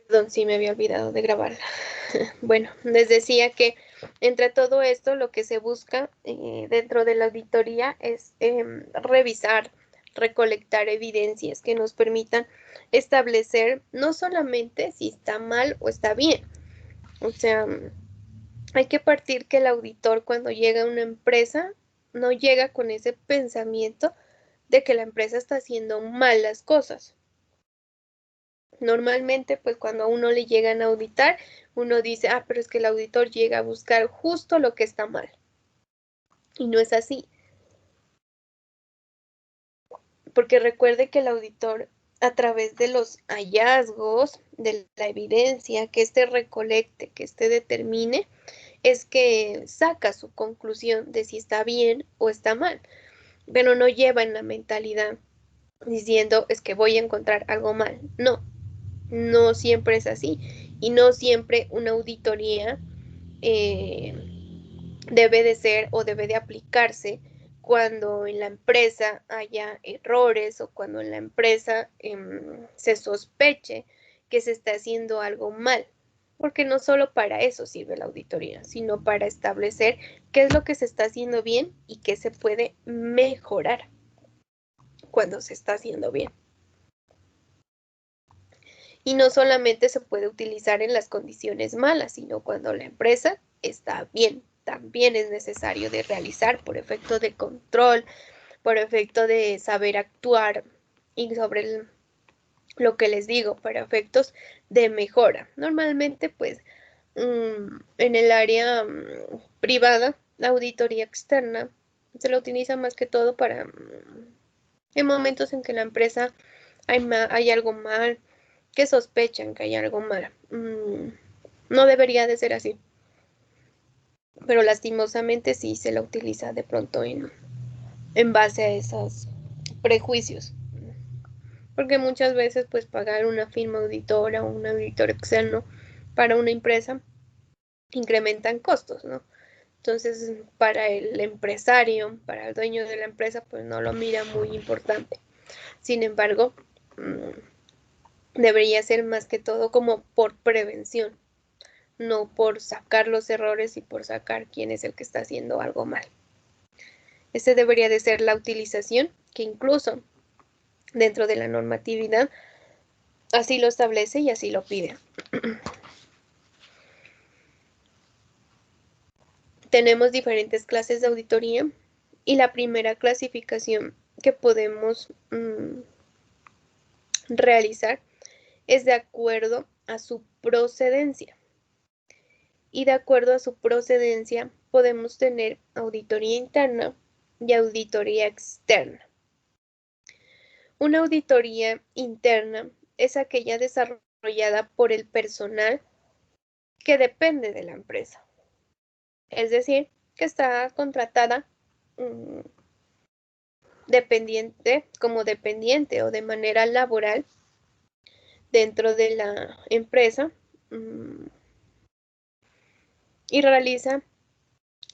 Perdón, sí me había olvidado de grabarla. Bueno, les decía que entre todo esto lo que se busca dentro de la auditoría es revisar, recolectar evidencias que nos permitan establecer no solamente si está mal o está bien. O sea, hay que partir que el auditor cuando llega a una empresa no llega con ese pensamiento de que la empresa está haciendo mal las cosas. Normalmente, pues cuando a uno le llegan a auditar, uno dice, pero es que el auditor llega a buscar justo lo que está mal. Y no es así. Porque recuerde que el auditor, a través de los hallazgos, de la evidencia que éste recolecte, que éste determine, es que saca su conclusión de si está bien o está mal. Pero no lleva en la mentalidad diciendo, es que voy a encontrar algo mal. No, no siempre es así. Y no siempre una auditoría debe de ser o debe de aplicarse cuando en la empresa haya errores o cuando en la empresa se sospeche que se está haciendo algo mal. Porque no solo para eso sirve la auditoría, sino para establecer qué es lo que se está haciendo bien y qué se puede mejorar cuando se está haciendo bien. Y no solamente se puede utilizar en las condiciones malas, sino cuando la empresa está bien. También es necesario de realizar por efecto de control, por efecto de saber actuar y sobre lo que les digo, para efectos de mejora. Normalmente, pues, en el área privada, la auditoría externa se la utiliza más que todo para en momentos en que la empresa hay algo mal, que sospechan que hay algo mal. No debería de ser así, pero lastimosamente sí se la utiliza de pronto en base a esos prejuicios. Porque muchas veces pues pagar una firma auditora o un auditor externo para una empresa incrementan costos, ¿no? Entonces, para el empresario, para el dueño de la empresa, pues no lo mira muy importante. Sin embargo, debería ser más que todo como por prevención, no por sacar los errores y por sacar quién es el que está haciendo algo mal. Esa debería de ser la utilización que incluso dentro de la normatividad así lo establece y así lo pide. Tenemos diferentes clases de auditoría y la primera clasificación que podemos realizar es de acuerdo a su procedencia. Y de acuerdo a su procedencia podemos tener auditoría interna y auditoría externa. Una auditoría interna es aquella desarrollada por el personal que depende de la empresa. Es decir, que está contratada como dependiente o de manera laboral dentro de la empresa y realiza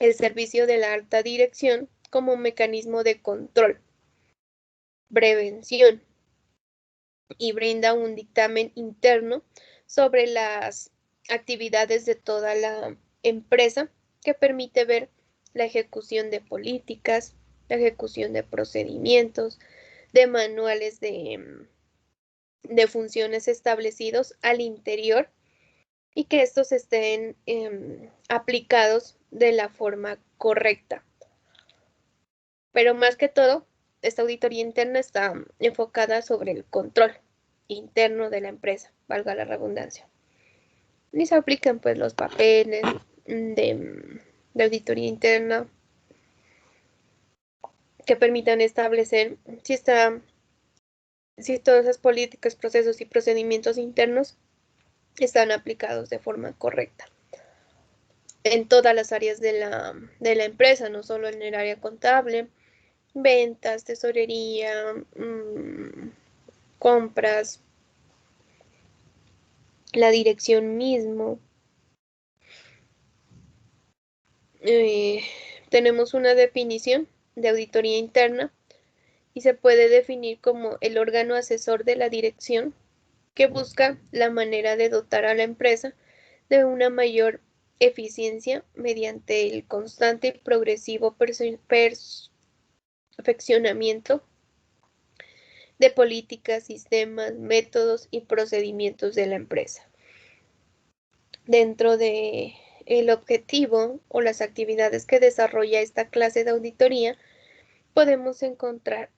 el servicio de la alta dirección como mecanismo de control, prevención y brinda un dictamen interno sobre las actividades de toda la empresa que permite ver la ejecución de políticas, la ejecución de procedimientos, de manuales de funciones establecidos al interior y que estos estén aplicados de la forma correcta. Pero más que todo, esta auditoría interna está enfocada sobre el control interno de la empresa, valga la redundancia. Y se aplican pues los papeles de auditoría interna que permitan establecer si todas esas políticas, procesos y procedimientos internos están aplicados de forma correcta en todas las áreas de la empresa, no solo en el área contable, ventas, tesorería, compras, la dirección mismo. Tenemos una definición de auditoría interna y se puede definir como el órgano asesor de la dirección que busca la manera de dotar a la empresa de una mayor eficiencia mediante el constante y progresivo perfeccionamiento de políticas, sistemas, métodos y procedimientos de la empresa. Dentro de el objetivo o las actividades que desarrolla esta clase de auditoría, podemos encontrar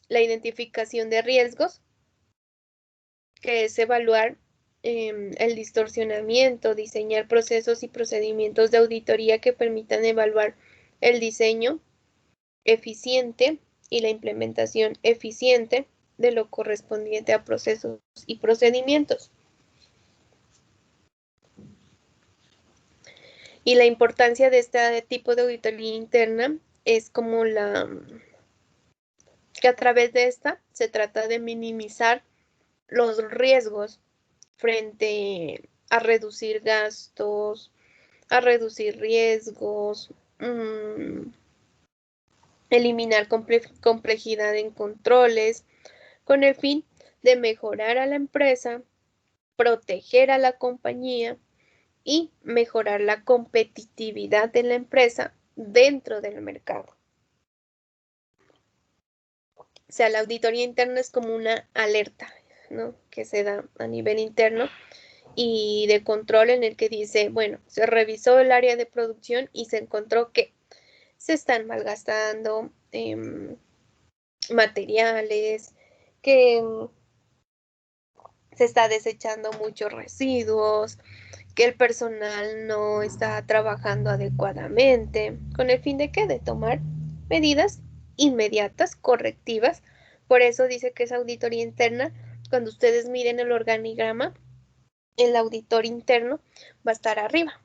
la identificación de riesgos, que es evaluar el distorsionamiento, diseñar procesos y procedimientos de auditoría que permitan evaluar el diseño eficiente y la implementación eficiente de lo correspondiente a procesos y procedimientos. Y la importancia de este tipo de auditoría interna es como que a través de esta se trata de minimizar los riesgos frente a reducir gastos, a reducir riesgos, eliminar complejidad en controles, con el fin de mejorar a la empresa, proteger a la compañía y mejorar la competitividad de la empresa dentro del mercado. O sea, la auditoría interna es como una alerta, ¿no?, que se da a nivel interno y de control, en el que dice, bueno, se revisó el área de producción y se encontró que se están malgastando materiales, que se está desechando muchos residuos, que el personal no está trabajando adecuadamente, con el fin de ¿qué? De tomar medidas inmediatas, correctivas. Por eso dice que es auditoría interna. Cuando ustedes miren el organigrama, el auditor interno va a estar arriba,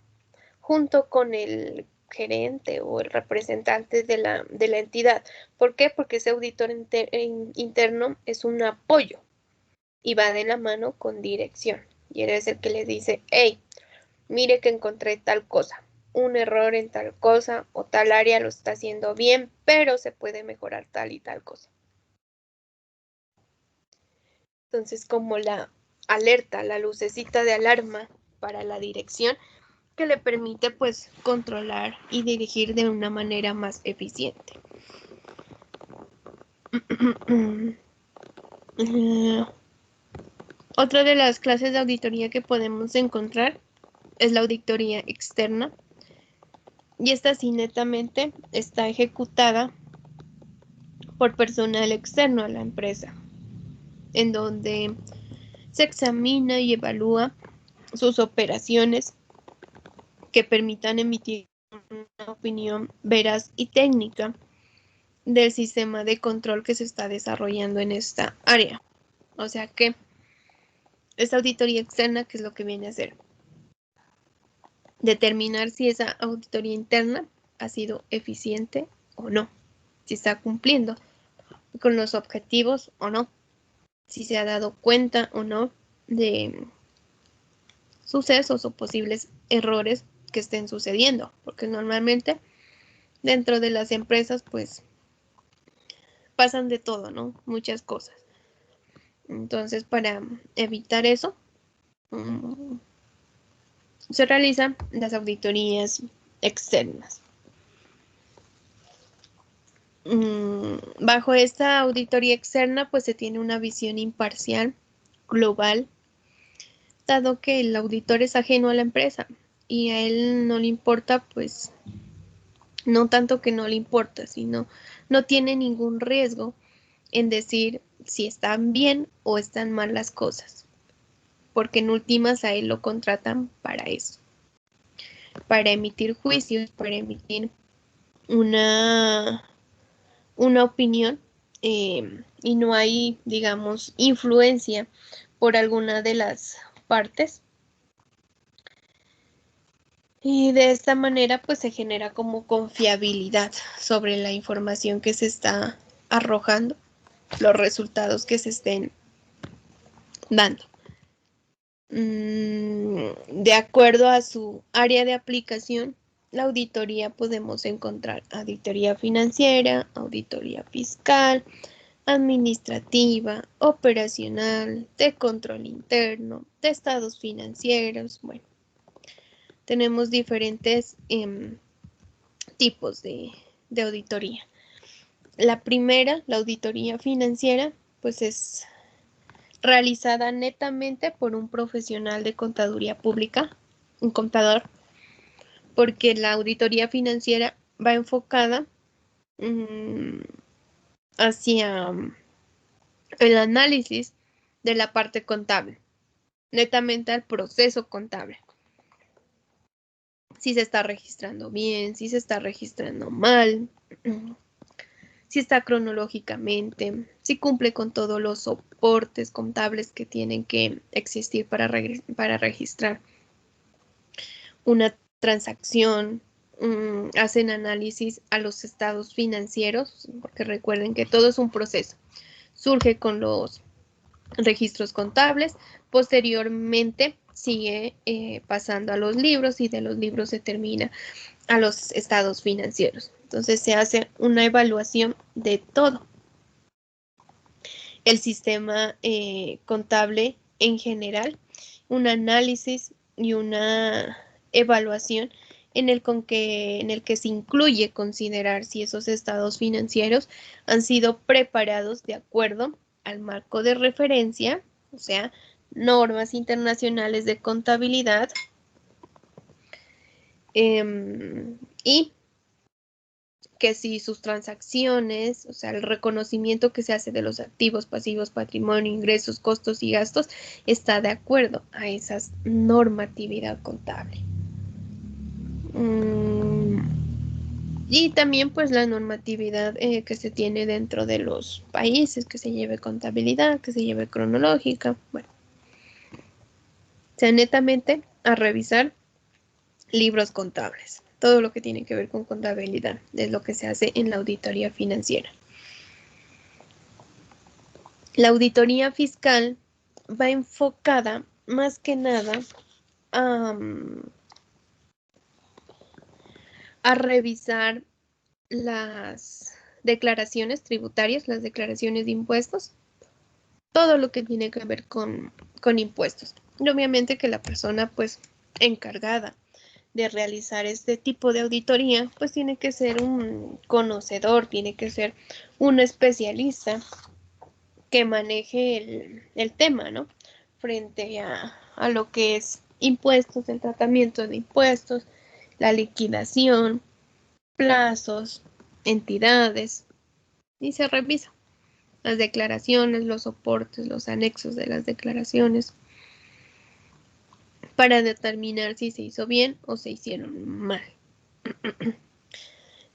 junto con el gerente o el representante de la entidad. ¿Por qué? Porque ese auditor interno es un apoyo y va de la mano con dirección. Y él es el que le dice, hey, mire que encontré tal cosa, un error en tal cosa o tal área lo está haciendo bien, pero se puede mejorar tal y tal cosa. Entonces, como la alerta, la lucecita de alarma para la dirección, que le permite pues controlar y dirigir de una manera más eficiente. Otra de las clases de auditoría que podemos encontrar es la auditoría externa, y esta sí netamente está ejecutada por personal externo a la empresa, en donde se examina y evalúa sus operaciones que permitan emitir una opinión veraz y técnica del sistema de control que se está desarrollando en esta área. O sea que esta auditoría externa, ¿qué es lo que viene a hacer? Determinar si esa auditoría interna ha sido eficiente o no, si está cumpliendo con los objetivos o no, si se ha dado cuenta o no de sucesos o posibles errores que estén sucediendo, porque normalmente dentro de las empresas pues pasan de todo, ¿no? Muchas cosas. Entonces, para evitar eso, se realizan las auditorías externas. Bajo esta auditoría externa, pues se tiene una visión imparcial, global, dado que el auditor es ajeno a la empresa y a él no le importa, pues, no tanto que no le importa, sino no tiene ningún riesgo en decir si están bien o están mal las cosas, porque en últimas a él lo contratan para eso, para emitir juicios, para emitir una opinión, y no hay, digamos, influencia por alguna de las partes. Y de esta manera pues se genera como confiabilidad sobre la información que se está arrojando, los resultados que se estén dando. De acuerdo a su área de aplicación, la auditoría podemos encontrar auditoría financiera, auditoría fiscal, administrativa, operacional, de control interno, de estados financieros. Bueno, tenemos diferentes tipos de auditoría. La primera, la auditoría financiera, pues es realizada netamente por un profesional de contaduría pública, un contador, porque la auditoría financiera va enfocada hacia el análisis de la parte contable, netamente al proceso contable. Si se está registrando bien, si se está registrando mal, si está cronológicamente, si cumple con todos los soportes contables que tienen que existir para registrar una transacción. Hacen análisis a los estados financieros, porque recuerden que todo es un proceso. Surge con los registros contables, posteriormente sigue pasando a los libros y de los libros se termina a los estados financieros. Entonces se hace una evaluación de todo el sistema contable en general, un análisis y una evaluación en el que se incluye considerar si esos estados financieros han sido preparados de acuerdo al marco de referencia, o sea, normas internacionales de contabilidad, y que si sus transacciones, o sea, el reconocimiento que se hace de los activos, pasivos, patrimonio, ingresos, costos y gastos, está de acuerdo a esa normatividad contable. Y también pues la normatividad que se tiene dentro de los países, que se lleve contabilidad, que se lleve cronológica, bueno. O sea, netamente a revisar libros contables. Todo lo que tiene que ver con contabilidad es lo que se hace en la auditoría financiera. La auditoría fiscal va enfocada más que nada a revisar las declaraciones tributarias, las declaraciones de impuestos, todo lo que tiene que ver con impuestos. Y obviamente que la persona pues encargada de realizar este tipo de auditoría pues tiene que ser un conocedor, tiene que ser un especialista que maneje el tema, ¿no? Frente a lo que es impuestos, el tratamiento de impuestos, la liquidación, plazos, entidades, y se revisa las declaraciones, los soportes, los anexos de las declaraciones para determinar si se hizo bien o se hicieron mal.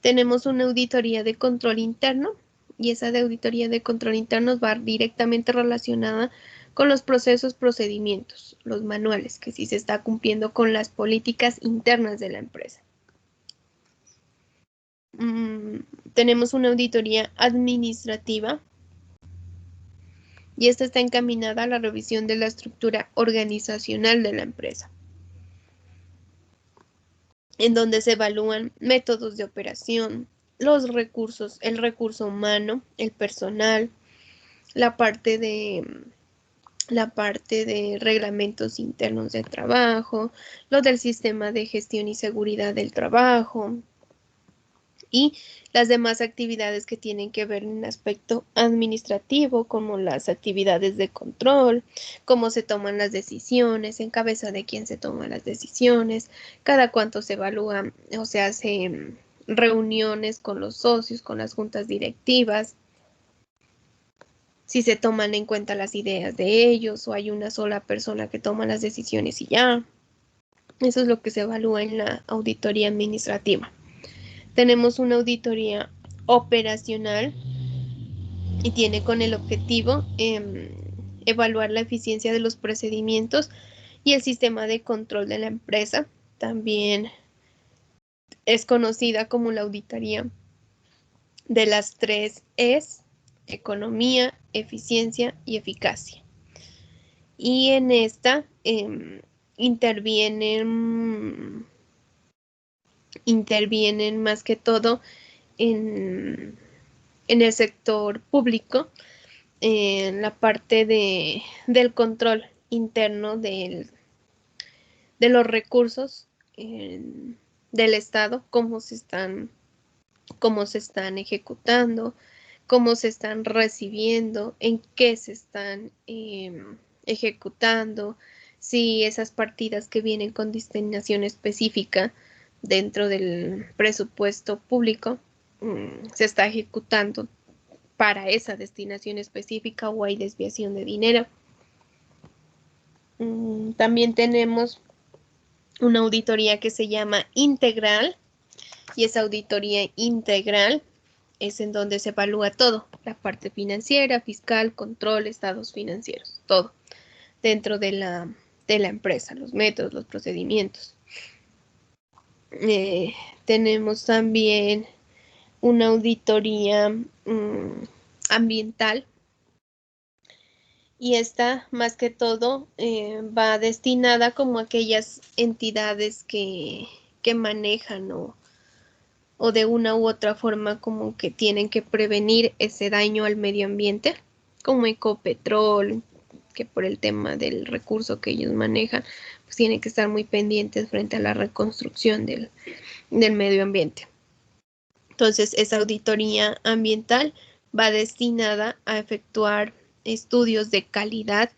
Tenemos una auditoría de control interno y esa de auditoría de control interno va directamente relacionada con los procesos, procedimientos, los manuales, que si se está cumpliendo con las políticas internas de la empresa. Tenemos una auditoría administrativa y esta está encaminada a la revisión de la estructura organizacional de la empresa, en donde se evalúan métodos de operación, los recursos, el recurso humano, el personal, la parte de reglamentos internos de trabajo, lo del sistema de gestión y seguridad del trabajo y las demás actividades que tienen que ver en aspecto administrativo, como las actividades de control, cómo se toman las decisiones, en cabeza de quién se toman las decisiones, cada cuánto se evalúa o se hacen reuniones con los socios, con las juntas directivas, si se toman en cuenta las ideas de ellos o hay una sola persona que toma las decisiones y ya. Eso es lo que se evalúa en la auditoría administrativa. Tenemos una auditoría operacional y tiene con el objetivo evaluar la eficiencia de los procedimientos y el sistema de control de la empresa. También es conocida como la auditoría de las 3 Es: economía, eficiencia y eficacia. Y en esta intervienen intervienen más que todo en el sector público, en la parte del control interno de los recursos del Estado, cómo se están ejecutando, cómo se están recibiendo, en qué se están ejecutando, si esas partidas que vienen con destinación específica dentro del presupuesto público se está ejecutando para esa destinación específica o hay desviación de dinero. También tenemos una auditoría que se llama integral, y esa auditoría integral es en donde se evalúa todo, la parte financiera, fiscal, control, estados financieros, todo dentro de la empresa, los métodos, los procedimientos. Tenemos también una auditoría ambiental, y esta más que todo va destinada como a aquellas entidades que manejan o de una u otra forma como que tienen que prevenir ese daño al medio ambiente, como Ecopetrol, que por el tema del recurso que ellos manejan, pues tienen que estar muy pendientes frente a la reconstrucción del medio ambiente. Entonces, esa auditoría ambiental va destinada a efectuar estudios de calidad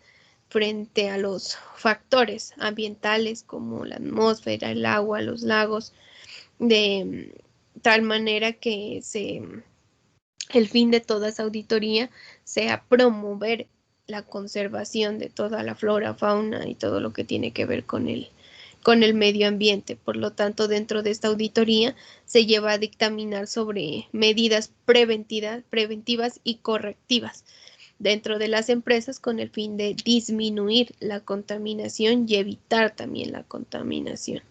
frente a los factores ambientales como la atmósfera, el agua, los lagos, de tal manera que el fin de toda esa auditoría sea promover la conservación de toda la flora, fauna y todo lo que tiene que ver con el medio ambiente. Por lo tanto, dentro de esta auditoría se lleva a dictaminar sobre medidas preventivas y correctivas dentro de las empresas con el fin de disminuir la contaminación y evitar también la contaminación.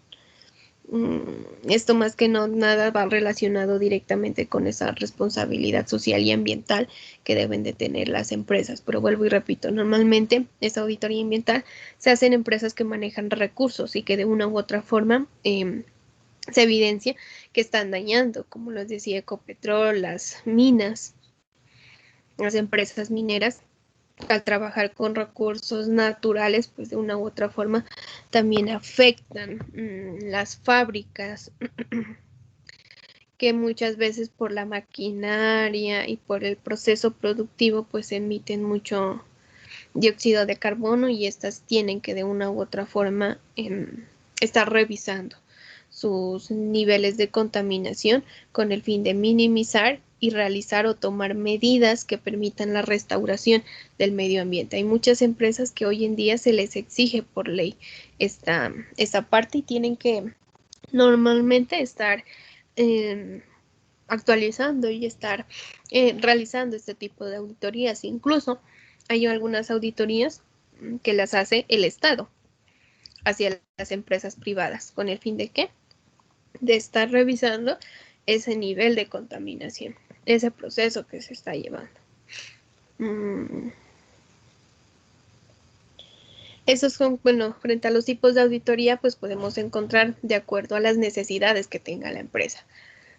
Esto más que nada va relacionado directamente con esa responsabilidad social y ambiental que deben de tener las empresas. Pero vuelvo y repito, normalmente esta auditoría ambiental se hace en empresas que manejan recursos y que de una u otra forma se evidencia que están dañando, como les decía, Ecopetrol, las minas, las empresas mineras, al trabajar con recursos naturales, pues de una u otra forma también afectan las fábricas que muchas veces por la maquinaria y por el proceso productivo pues emiten mucho dióxido de carbono, y estas tienen que de una u otra forma estar revisando sus niveles de contaminación con el fin de minimizar y realizar o tomar medidas que permitan la restauración del medio ambiente. Hay muchas empresas que hoy en día se les exige por ley esta parte y tienen que normalmente estar actualizando y estar realizando este tipo de auditorías. Incluso hay algunas auditorías que las hace el Estado hacia las empresas privadas. ¿Con el fin de qué? De estar revisando ese nivel de contaminación, ese proceso que se está llevando. Esos son, bueno, frente a los tipos de auditoría, pues podemos encontrar de acuerdo a las necesidades que tenga la empresa,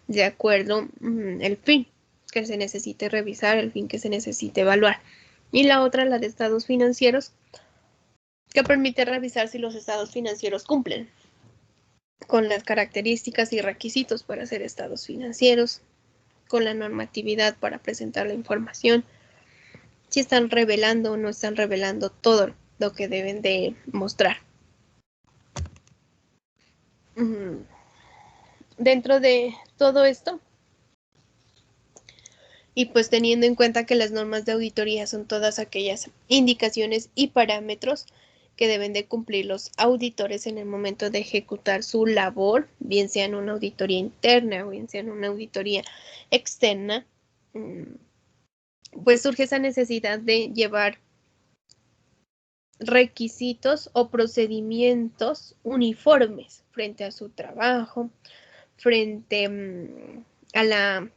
de acuerdo el fin que se necesite revisar, el fin que se necesite evaluar. Y la otra, la de estados financieros, que permite revisar si los estados financieros cumplen con las características y requisitos para ser estados financieros, con la normatividad para presentar la información, si están revelando o no están revelando todo lo que deben de mostrar. Dentro de todo esto, y pues teniendo en cuenta que las normas de auditoría son todas aquellas indicaciones y parámetros que deben de cumplir los auditores en el momento de ejecutar su labor, bien sea en una auditoría interna o bien sea en una auditoría externa, pues surge esa necesidad de llevar requisitos o procedimientos uniformes frente a su trabajo, frente a la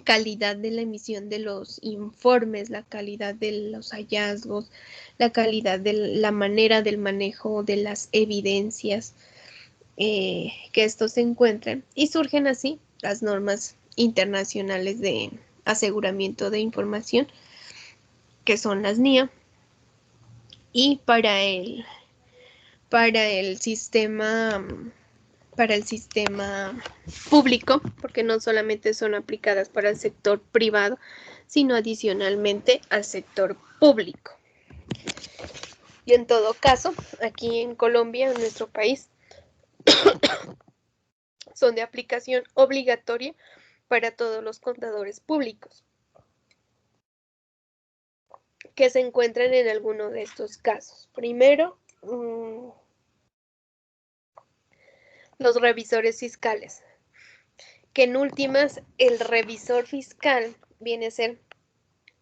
calidad de la emisión de los informes, la calidad de los hallazgos, la calidad de la manera del manejo de las evidencias, que estos se encuentran, y surgen así las normas internacionales de aseguramiento de información, que son las NIA, y para el sistema público, porque no solamente son aplicadas para el sector privado, sino adicionalmente al sector público. Y en todo caso, aquí en Colombia, en nuestro país, son de aplicación obligatoria para todos los contadores públicos que se encuentran en alguno de estos casos. Primero, los revisores fiscales, que en últimas el revisor fiscal viene a ser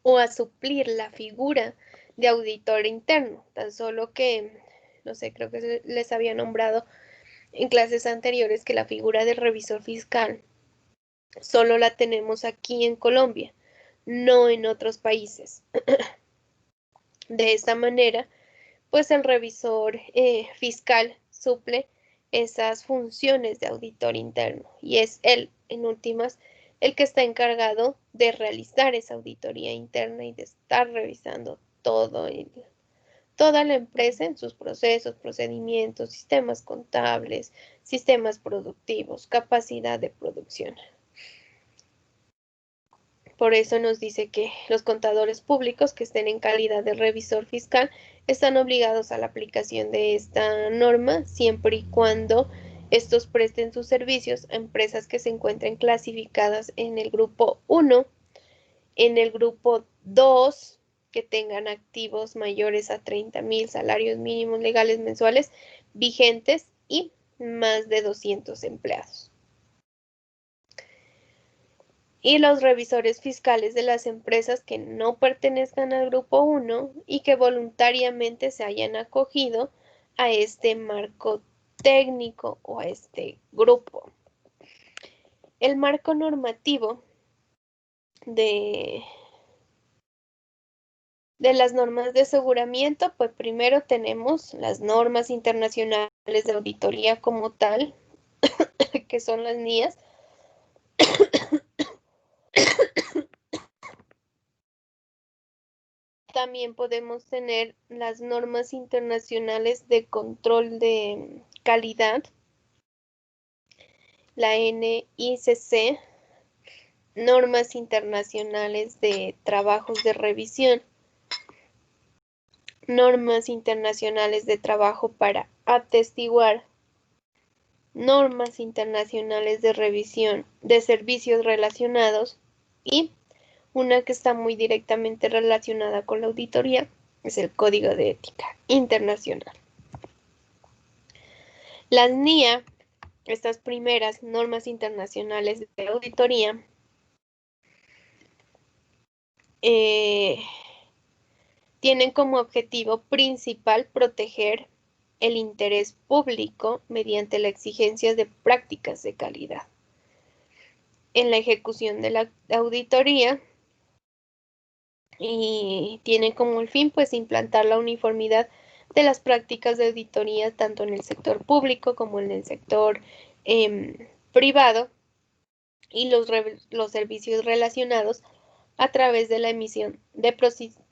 o a suplir la figura de auditor interno, tan solo que, no sé, creo que les había nombrado en clases anteriores que la figura del revisor fiscal solo la tenemos aquí en Colombia, no en otros países. De esta manera, pues el revisor fiscal suple esas funciones de auditor interno y es él, en últimas, el que está encargado de realizar esa auditoría interna y de estar revisando toda la empresa en sus procesos, procedimientos, sistemas contables, sistemas productivos, capacidad de producción. Por eso nos dice que los contadores públicos que estén en calidad de revisor fiscal están obligados a la aplicación de esta norma siempre y cuando estos presten sus servicios a empresas que se encuentren clasificadas en el grupo 1, en el grupo 2, que tengan activos mayores a 30,000 salarios mínimos legales mensuales vigentes y más de 200 empleados. Y los revisores fiscales de las empresas que no pertenezcan al grupo 1 y que voluntariamente se hayan acogido a este marco técnico o a este grupo. El marco normativo de las normas de aseguramiento, pues primero tenemos las normas internacionales de auditoría como tal, que son las NIAs. También podemos tener las normas internacionales de control de calidad, la NICC, normas internacionales de trabajos de revisión, normas internacionales de trabajo para atestiguar, normas internacionales de revisión de servicios relacionados y una que está muy directamente relacionada con la auditoría es el Código de Ética Internacional. Las NIA, estas primeras normas internacionales de auditoría, tienen como objetivo principal proteger el interés público mediante la exigencia de prácticas de calidad. En la ejecución de la auditoría, y tiene como el fin pues implantar la uniformidad de las prácticas de auditoría tanto en el sector público como en el sector privado y los servicios relacionados a través de la emisión de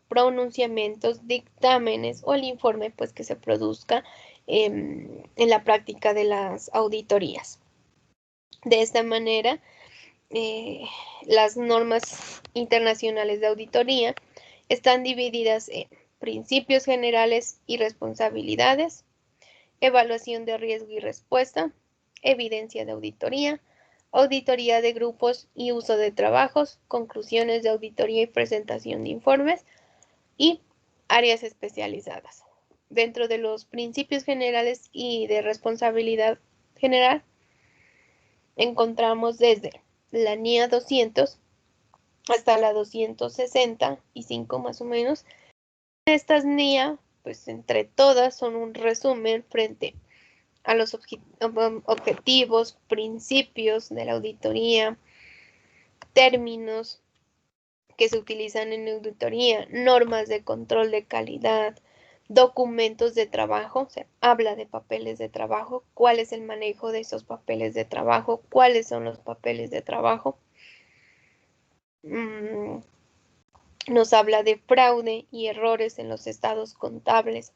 pronunciamientos, dictámenes o el informe pues que se produzca en la práctica de las auditorías. De esta manera, las normas internacionales de auditoría están divididas en principios generales y responsabilidades, evaluación de riesgo y respuesta, evidencia de auditoría, auditoría de grupos y uso de trabajos, conclusiones de auditoría y presentación de informes y áreas especializadas. Dentro de los principios generales y de responsabilidad general, encontramos desde la NIA 200 hasta la 265 más o menos. Estas NIA, pues entre todas son un resumen frente a los objetivos, principios de la auditoría, términos que se utilizan en auditoría, normas de control de calidad, documentos de trabajo, o sea, habla de papeles de trabajo, cuál es el manejo de esos papeles de trabajo, cuáles son los papeles de trabajo. Nos habla de fraude y errores en los estados contables,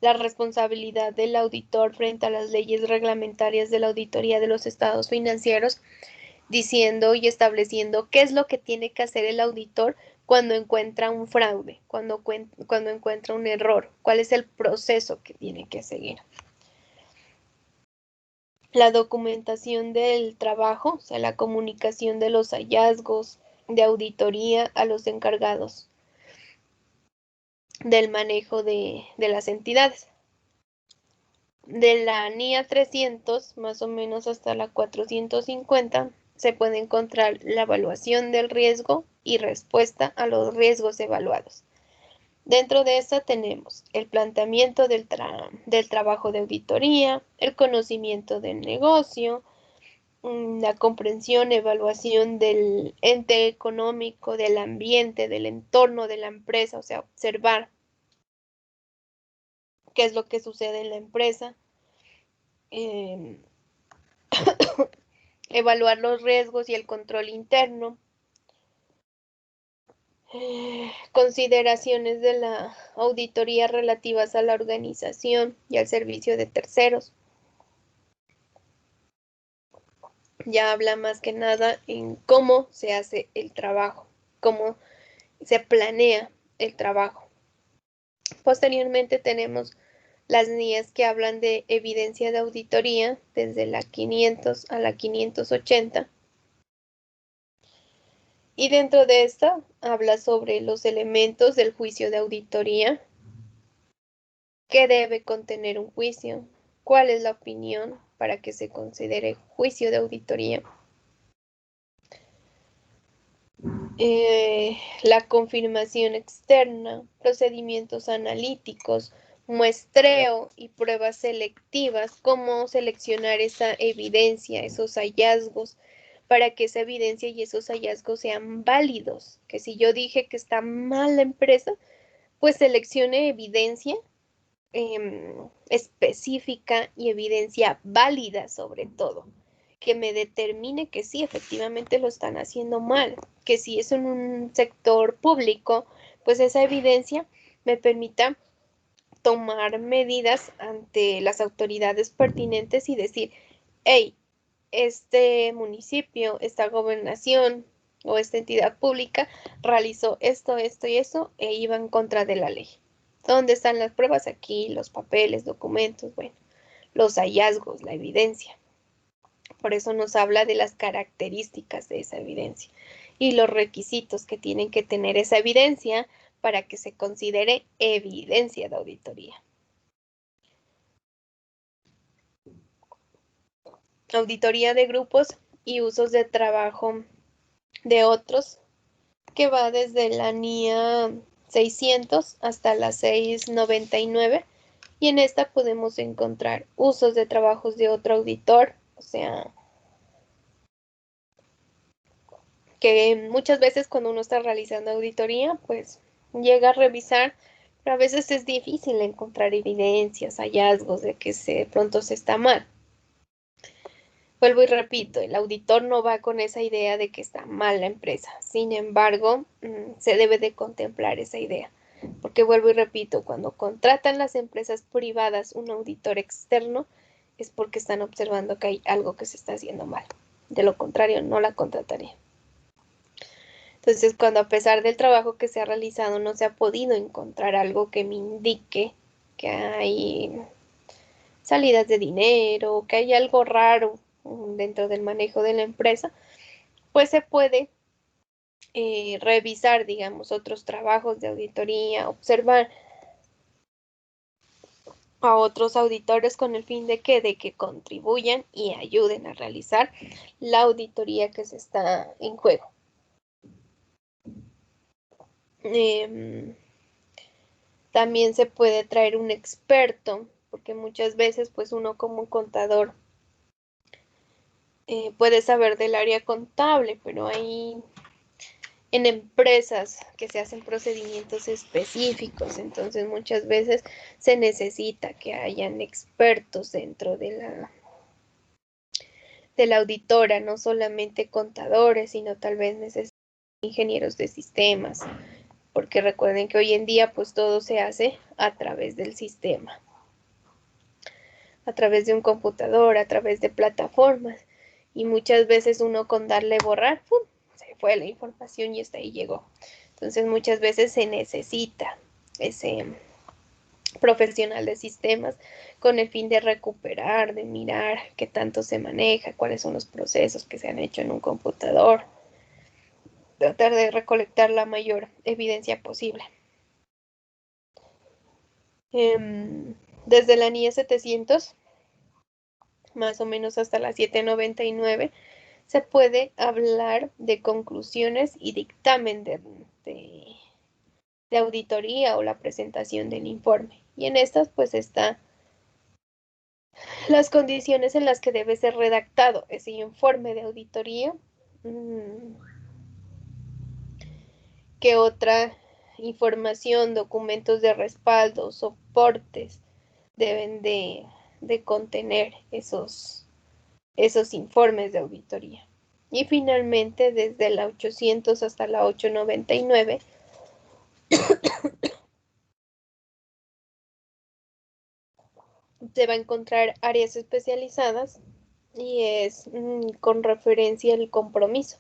la responsabilidad del auditor frente a las leyes reglamentarias de la auditoría de los estados financieros, diciendo y estableciendo qué es lo que tiene que hacer el auditor cuando encuentra un fraude, cuando encuentra un error, cuál es el proceso que tiene que seguir. La documentación del trabajo, o sea, la comunicación de los hallazgos de auditoría a los encargados del manejo de las entidades. De la NIA 300, más o menos hasta la 450, se puede encontrar la evaluación del riesgo y respuesta a los riesgos evaluados. Dentro de esta tenemos el planteamiento del trabajo de auditoría, el conocimiento del negocio, la comprensión, evaluación del ente económico, del ambiente, del entorno de la empresa, o sea, observar qué es lo que sucede en la empresa, evaluar los riesgos y el control interno, consideraciones de la auditoría relativas a la organización y al servicio de terceros. Ya habla más que nada en cómo se hace el trabajo, cómo se planea el trabajo. Posteriormente tenemos las NIAs que hablan de evidencia de auditoría desde la 500 a la 580. Y dentro de esta habla sobre los elementos del juicio de auditoría, qué debe contener un juicio, cuál es la opinión para que se considere juicio de auditoría, la confirmación externa, procedimientos analíticos, muestreo y pruebas selectivas, cómo seleccionar esa evidencia, esos hallazgos, para que esa evidencia y esos hallazgos sean válidos. Que si yo dije que está mal la empresa, pues seleccione evidencia específica y evidencia válida sobre todo, que me determine que sí, efectivamente lo están haciendo mal, que si es en un sector público, pues esa evidencia me permita tomar medidas ante las autoridades pertinentes y decir, hey, este municipio, esta gobernación o esta entidad pública realizó esto, esto y eso e iba en contra de la ley. ¿Dónde están las pruebas? Aquí, los papeles, documentos, bueno, los hallazgos, la evidencia. Por eso nos habla de las características de esa evidencia y los requisitos que tienen que tener esa evidencia para que se considere evidencia de auditoría. Auditoría de grupos y usos de trabajo de otros, que va desde la NIA 600 hasta la 699, y en esta podemos encontrar usos de trabajos de otro auditor, o sea, que muchas veces cuando uno está realizando auditoría, pues llega a revisar, pero a veces es difícil encontrar evidencias, hallazgos de que de pronto se está mal. Vuelvo y repito, el auditor no va con esa idea de que está mal la empresa. Sin embargo, se debe de contemplar esa idea. Porque vuelvo y repito, cuando contratan las empresas privadas un auditor externo, es porque están observando que hay algo que se está haciendo mal. De lo contrario, no la contrataría. Entonces, cuando a pesar del trabajo que se ha realizado no se ha podido encontrar algo que me indique que hay salidas de dinero, que hay algo raro dentro del manejo de la empresa, pues se puede revisar, digamos, otros trabajos de auditoría, observar a otros auditores con el fin de que contribuyan y ayuden a realizar la auditoría que se está en juego. También se puede traer un experto, porque muchas veces pues uno como contador puede saber del área contable, pero hay en empresas que se hacen procedimientos específicos, entonces muchas veces se necesita que hayan expertos dentro de la auditora, no solamente contadores, sino tal vez necesitan ingenieros de sistemas, porque recuerden que hoy en día pues todo se hace a través del sistema, a través de un computador, a través de plataformas, y muchas veces uno con darle borrar, ¡pum!, se fue la información y hasta ahí llegó. Entonces muchas veces se necesita ese profesional de sistemas con el fin de recuperar, de mirar qué tanto se maneja, cuáles son los procesos que se han hecho en un computador, tratar de recolectar la mayor evidencia posible. Desde la NIE 700, más o menos hasta la 799, se puede hablar de conclusiones y dictamen de auditoría o la presentación del informe. Y en estas pues está las condiciones en las que debe ser redactado ese informe de auditoría. ¿Qué otra información, documentos de respaldo, soportes deben de contener esos informes de auditoría? Y finalmente, desde la 800 hasta la 899, se va a encontrar áreas especializadas y es con referencia al compromiso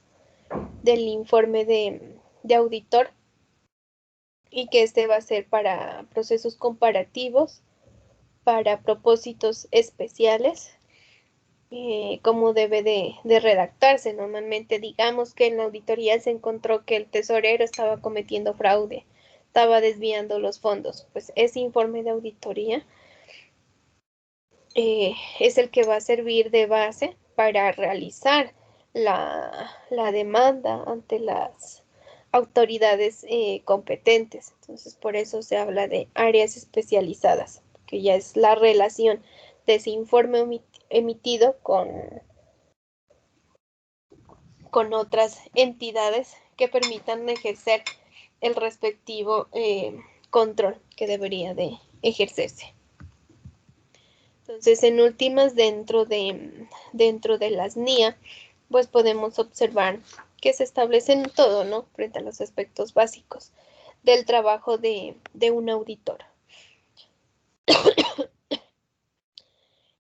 del informe de auditor, y que este va a ser para procesos comparativos, para propósitos especiales, cómo debe de redactarse. Normalmente digamos que en la auditoría se encontró que el tesorero estaba cometiendo fraude, estaba desviando los fondos. Pues ese informe de auditoría es el que va a servir de base para realizar la demanda ante las autoridades competentes. Entonces, por eso se habla de áreas especializadas, que ya es la relación de ese informe emitido con otras entidades que permitan ejercer el respectivo control que debería de ejercerse. Entonces, en últimas, dentro de las NIA, pues podemos observar que se establecen todo, ¿no?, frente a los aspectos básicos del trabajo de un auditor.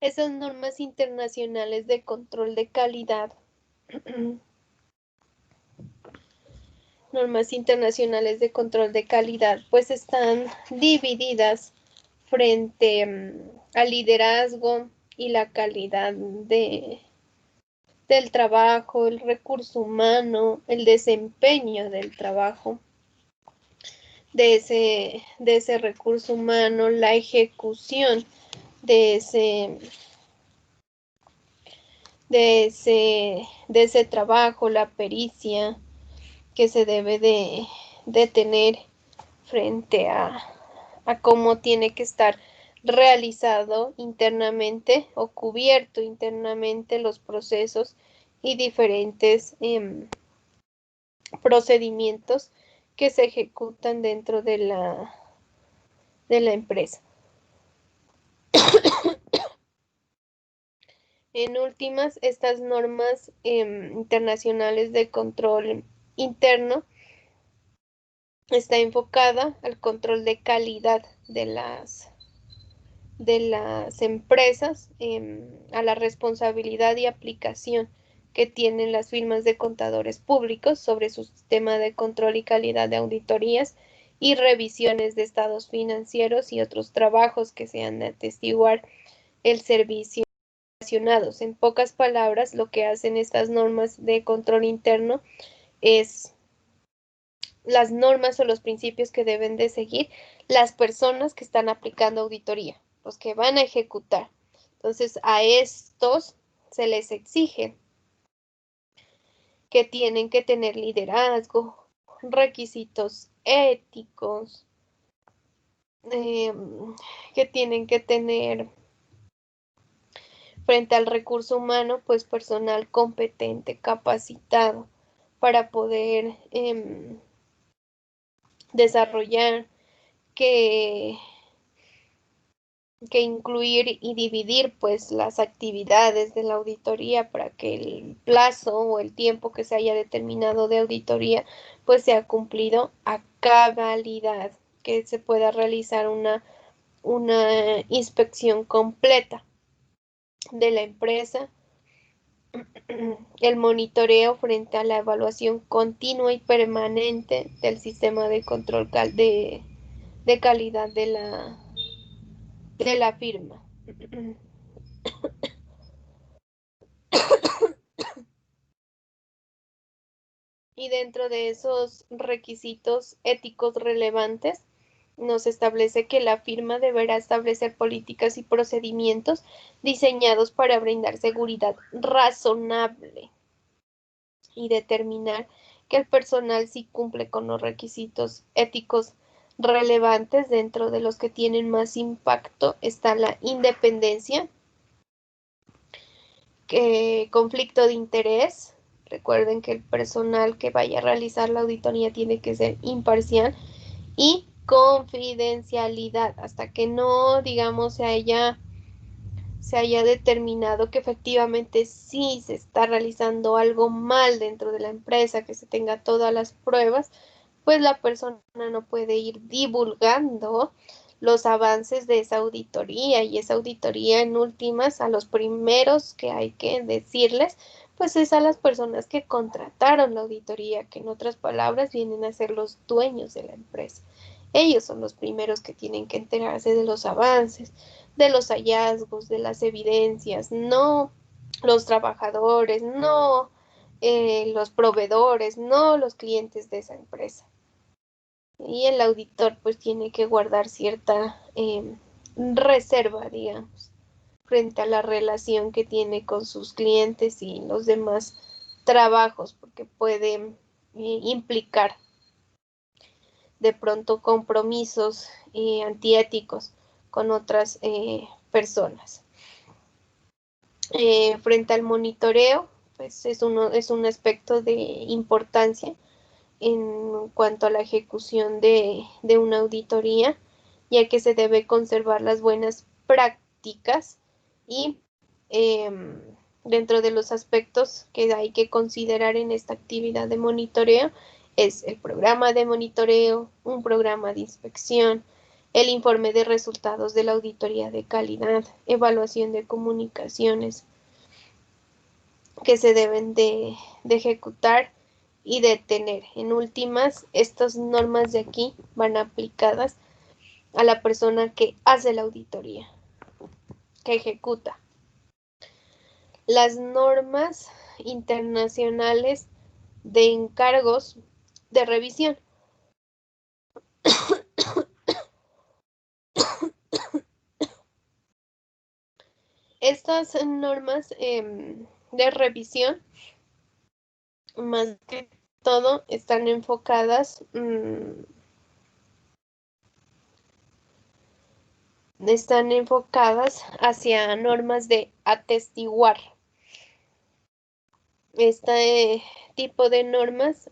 Esas normas internacionales de control de calidad, pues están divididas frente al liderazgo y la calidad del trabajo, el recurso humano, el desempeño del trabajo, de ese recurso humano, la ejecución de ese trabajo, la pericia que se debe de tener frente a cómo tiene que estar realizado internamente o cubierto internamente los procesos y diferentes procedimientos que se ejecutan dentro de la empresa. En últimas, estas normas internacionales de control interno está enfocada al control de calidad de las empresas, a la responsabilidad y aplicación que tienen las firmas de contadores públicos sobre su sistema de control y calidad de auditorías y revisiones de estados financieros y otros trabajos que sean de atestiguar el servicio relacionados. En pocas palabras, lo que hacen estas normas de control interno es las normas o los principios que deben de seguir las personas que están aplicando auditoría, los que van a ejecutar. Entonces, a estos se les exige que tienen que tener liderazgo, requisitos éticos, que tienen que tener frente al recurso humano, pues personal competente, capacitado para poder desarrollar, que incluir y dividir pues las actividades de la auditoría para que el plazo o el tiempo que se haya determinado de auditoría pues sea cumplido a cabalidad, que se pueda realizar una inspección completa de la empresa, el monitoreo frente a la evaluación continua y permanente del sistema de control de calidad de la firma. Y dentro de esos requisitos éticos relevantes, nos establece que la firma deberá establecer políticas y procedimientos diseñados para brindar seguridad razonable y determinar que el personal sí cumple con los requisitos éticos relevantes. Dentro de los que tienen más impacto está la independencia, conflicto de interés. Recuerden que el personal que vaya a realizar la auditoría tiene que ser imparcial, y confidencialidad, hasta que no, digamos, se haya determinado que efectivamente sí se está realizando algo mal dentro de la empresa, que se tenga todas las pruebas, pues la persona no puede ir divulgando los avances de esa auditoría, y esa auditoría en últimas a los primeros que hay que decirles pues es a las personas que contrataron la auditoría, que en otras palabras vienen a ser los dueños de la empresa. Ellos son los primeros que tienen que enterarse de los avances, de los hallazgos, de las evidencias, no los trabajadores, no los proveedores, no los clientes de esa empresa. Y el auditor pues tiene que guardar cierta reserva, digamos, frente a la relación que tiene con sus clientes y los demás trabajos, porque puede implicar de pronto compromisos antiéticos con otras personas. Frente al monitoreo, pues es un aspecto de importancia en cuanto a la ejecución de una auditoría, ya que se debe conservar las buenas prácticas, y dentro de los aspectos que hay que considerar en esta actividad de monitoreo es el programa de monitoreo, un programa de inspección, el informe de resultados de la auditoría de calidad, evaluación de comunicaciones que se deben de ejecutar y de tener. En últimas, estas normas de aquí van aplicadas a la persona que hace la auditoría, que ejecuta. Las normas internacionales de encargos de revisión. Estas normas de revisión, más que todo, están enfocadas hacia normas de atestiguar. Este tipo de normas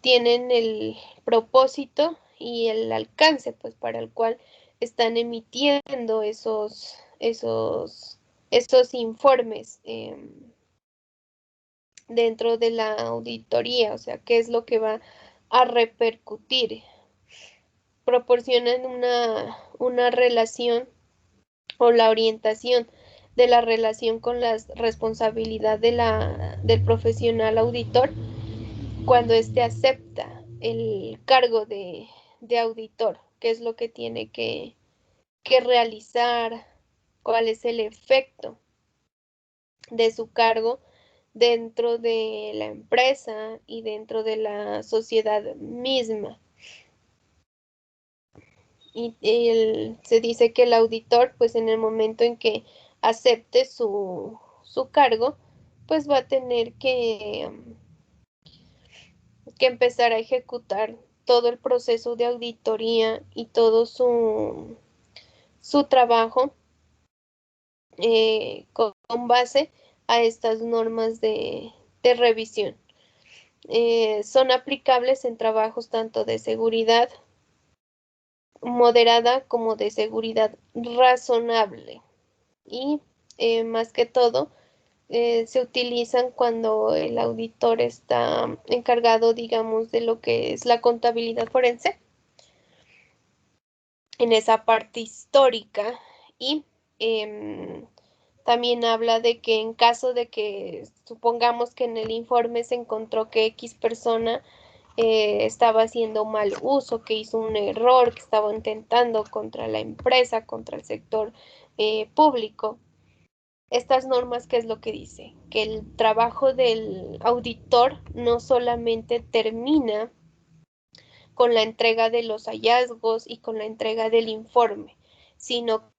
tienen el propósito y el alcance pues para el cual están emitiendo esos informes dentro de la auditoría, o sea, qué es lo que va a repercutir. Proporcionan una relación o la orientación de la relación con la responsabilidad del profesional auditor cuando éste acepta el cargo de auditor, qué es lo que tiene que realizar, cuál es el efecto de su cargo dentro de la empresa y dentro de la sociedad misma. Y se dice que el auditor, pues en el momento en que acepte su cargo, pues va a tener que empezar a ejecutar todo el proceso de auditoría y todo su trabajo con base a estas normas de revisión. Son aplicables en trabajos tanto de seguridad moderada como de seguridad razonable. Y más que todo, se utilizan cuando el auditor está encargado, digamos, de lo que es la contabilidad forense, en esa parte histórica. Y también habla de que en caso de que supongamos que en el informe se encontró que X persona estaba haciendo mal uso, que hizo un error, que estaba intentando contra la empresa, contra el sector público. Estas normas, ¿qué es lo que dice? Que el trabajo del auditor no solamente termina con la entrega de los hallazgos y con la entrega del informe, sino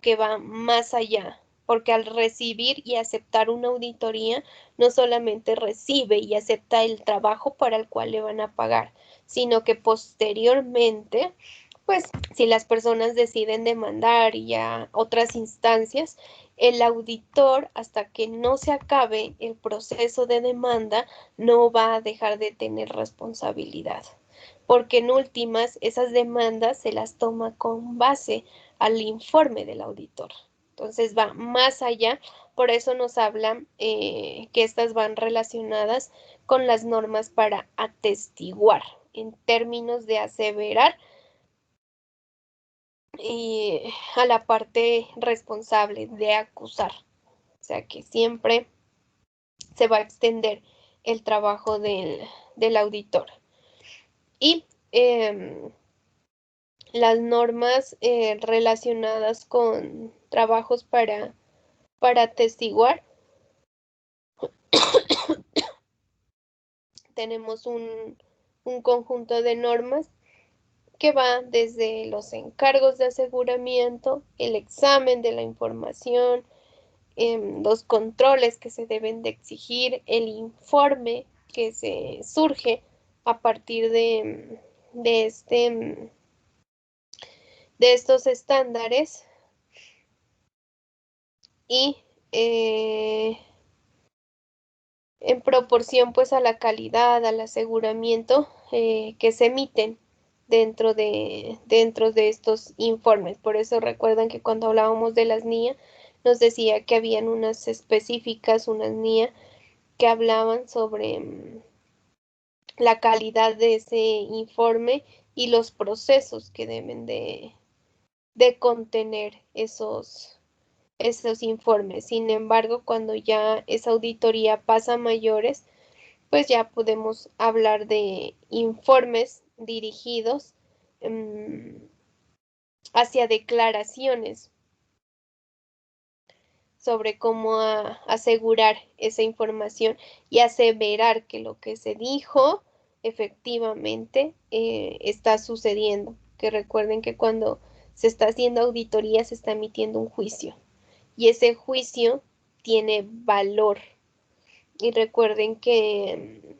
que va más allá, porque al recibir y aceptar una auditoría, no solamente recibe y acepta el trabajo para el cual le van a pagar, sino que posteriormente, pues si las personas deciden demandar y a otras instancias, el auditor, hasta que no se acabe el proceso de demanda, no va a dejar de tener responsabilidad, porque en últimas esas demandas se las toma con base al informe del auditor. Entonces va más allá, por eso nos hablan que estas van relacionadas con las normas para atestiguar, en términos de aseverar a la parte responsable, de acusar. O sea que siempre se va a extender el trabajo del auditor. Y las normas relacionadas con trabajos para atestiguar, tenemos un conjunto de normas que va desde los encargos de aseguramiento, el examen de la información, los controles que se deben de exigir, el informe que se surge a partir de estos estándares, y en proporción pues a la calidad, al aseguramiento que se emiten dentro de estos informes. Por eso recuerdan que cuando hablábamos de las NIA, nos decía que habían unas específicas, unas NIA que hablaban sobre la calidad de ese informe y los procesos que deben de contener esos informes. Sin embargo, cuando ya esa auditoría pasa a mayores, pues ya podemos hablar de informes dirigidos hacia declaraciones sobre cómo asegurar esa información y aseverar que lo que se dijo efectivamente está sucediendo. Que recuerden que cuando se está haciendo auditoría se está emitiendo un juicio y ese juicio tiene valor. Y recuerden que,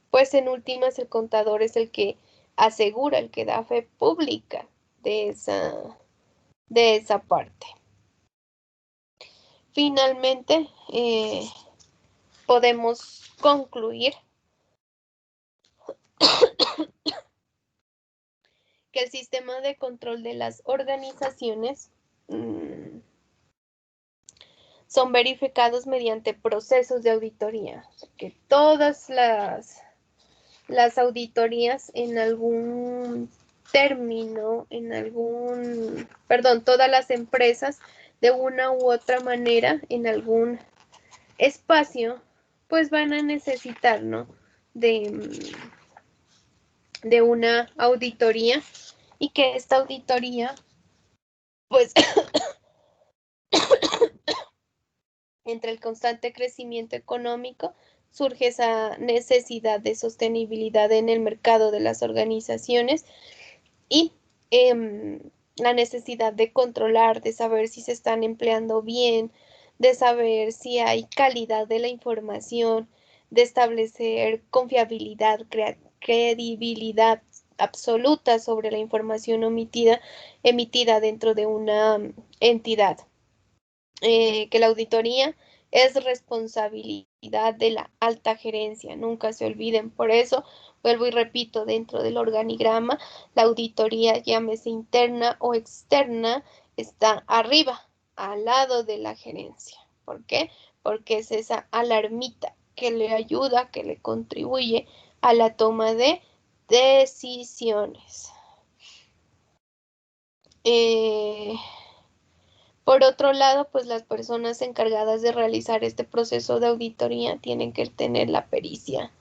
pues en últimas, el contador es el que asegura, el que da fe pública de esa parte. Finalmente, podemos concluir que el sistema de control de las organizaciones son verificados mediante procesos de auditoría, que todas las auditorías en algún término, todas las empresas de una u otra manera, en algún espacio, pues van a necesitar, ¿no? de una auditoría, y que esta auditoría, pues, entre el constante crecimiento económico, surge esa necesidad de sostenibilidad en el mercado de las organizaciones y la necesidad de controlar, de saber si se están empleando bien, de saber si hay calidad de la información, de establecer confiabilidad, credibilidad absoluta sobre la información emitida dentro de una entidad. Que la auditoría es responsabilidad de la alta gerencia, nunca se olviden. Por eso, vuelvo y repito, dentro del organigrama, la auditoría, llámese interna o externa, está arriba, al lado de la gerencia. ¿Por qué? Porque es esa alarmita que le ayuda, que le contribuye a la toma de decisiones. Por otro lado, pues las personas encargadas de realizar este proceso de auditoría tienen que tener la pericia,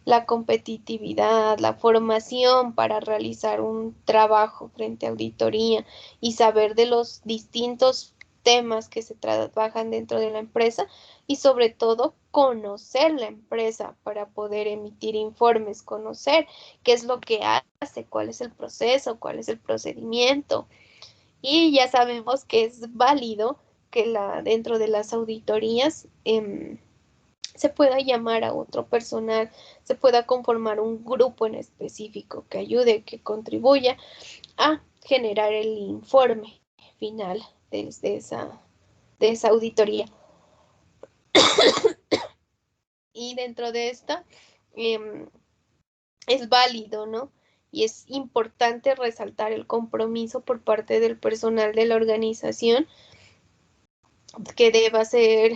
la competitividad, la formación para realizar un trabajo frente a auditoría y saber de los distintos temas que se trabajan dentro de la empresa y sobre todo conocer la empresa para poder emitir informes, conocer qué es lo que hace, cuál es el proceso, cuál es el procedimiento. Y ya sabemos que es válido que dentro de las auditorías se pueda llamar a otro personal, se pueda conformar un grupo en específico que ayude, que contribuya a generar el informe final de esa auditoría. Y dentro de esta es válido, ¿no? Y es importante resaltar el compromiso por parte del personal de la organización que deba ser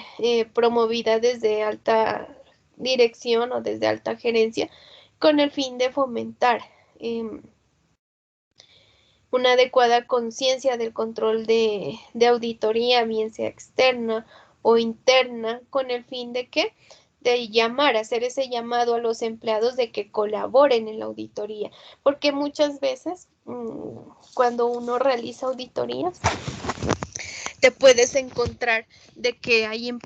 promovida desde alta dirección o desde alta gerencia con el fin de fomentar una adecuada conciencia del control de auditoría, bien sea externa o interna, con el fin de que de llamar, hacer ese llamado a los empleados de que colaboren en la auditoría, porque muchas veces cuando uno realiza auditorías, te puedes encontrar de que hay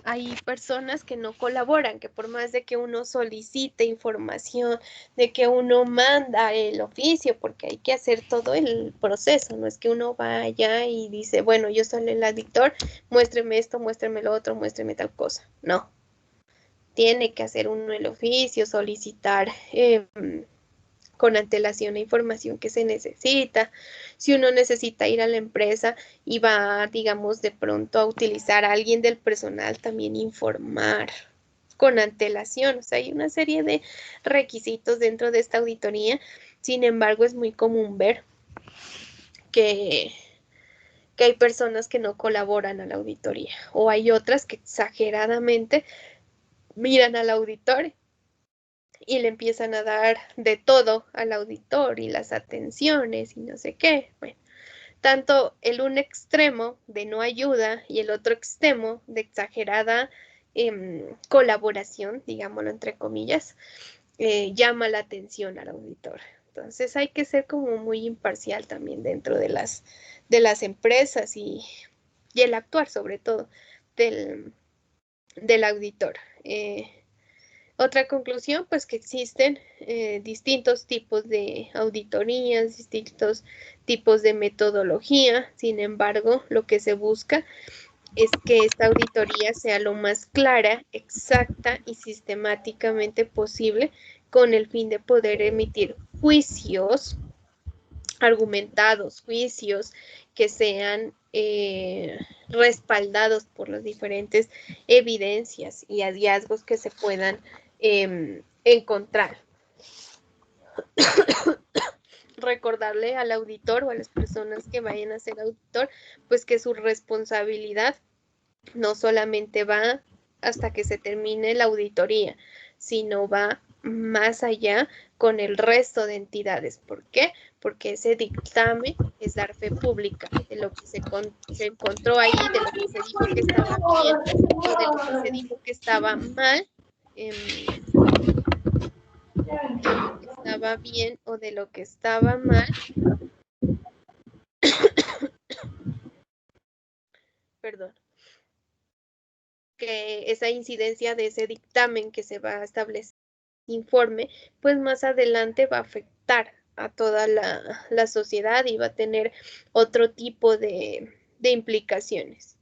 personas que no colaboran, que por más de que uno solicite información, de que uno manda el oficio, porque hay que hacer todo el proceso, no es que uno vaya y dice, bueno, yo soy el auditor, muéstreme esto, muéstreme lo otro, muéstreme tal cosa. No, tiene que hacer uno el oficio, solicitar con antelación la información que se necesita. Si uno necesita ir a la empresa y va, digamos, de pronto a utilizar a alguien del personal, también informar con antelación. O sea, hay una serie de requisitos dentro de esta auditoría. Sin embargo, es muy común ver que hay personas que no colaboran a la auditoría o hay otras que exageradamente miran al auditor y le empiezan a dar de todo al auditor y las atenciones y no sé qué. Bueno, tanto el un extremo de no ayuda y el otro extremo de exagerada colaboración, digámoslo entre comillas, llama la atención al auditor. Entonces hay que ser como muy imparcial también dentro de las empresas y el actuar sobre todo del auditor. Otra conclusión, pues que existen distintos tipos de auditorías, distintos tipos de metodología. Sin embargo, lo que se busca es que esta auditoría sea lo más clara, exacta y sistemáticamente posible con el fin de poder emitir juicios argumentados, juicios que sean respaldados por las diferentes evidencias y hallazgos que se puedan encontrar. Recordarle al auditor o a las personas que vayan a ser auditor, pues que su responsabilidad no solamente va hasta que se termine la auditoría, sino va más allá con el resto de entidades. ¿Por qué? Porque ese dictamen es dar fe pública de lo que se encontró ahí, de lo que se dijo que estaba bien o de lo que se dijo que estaba mal, estaba bien o de lo que estaba mal. Perdón. Que esa incidencia de ese dictamen que se va a establecer informe, pues más adelante va a afectar a toda la sociedad y va a tener otro tipo de implicaciones.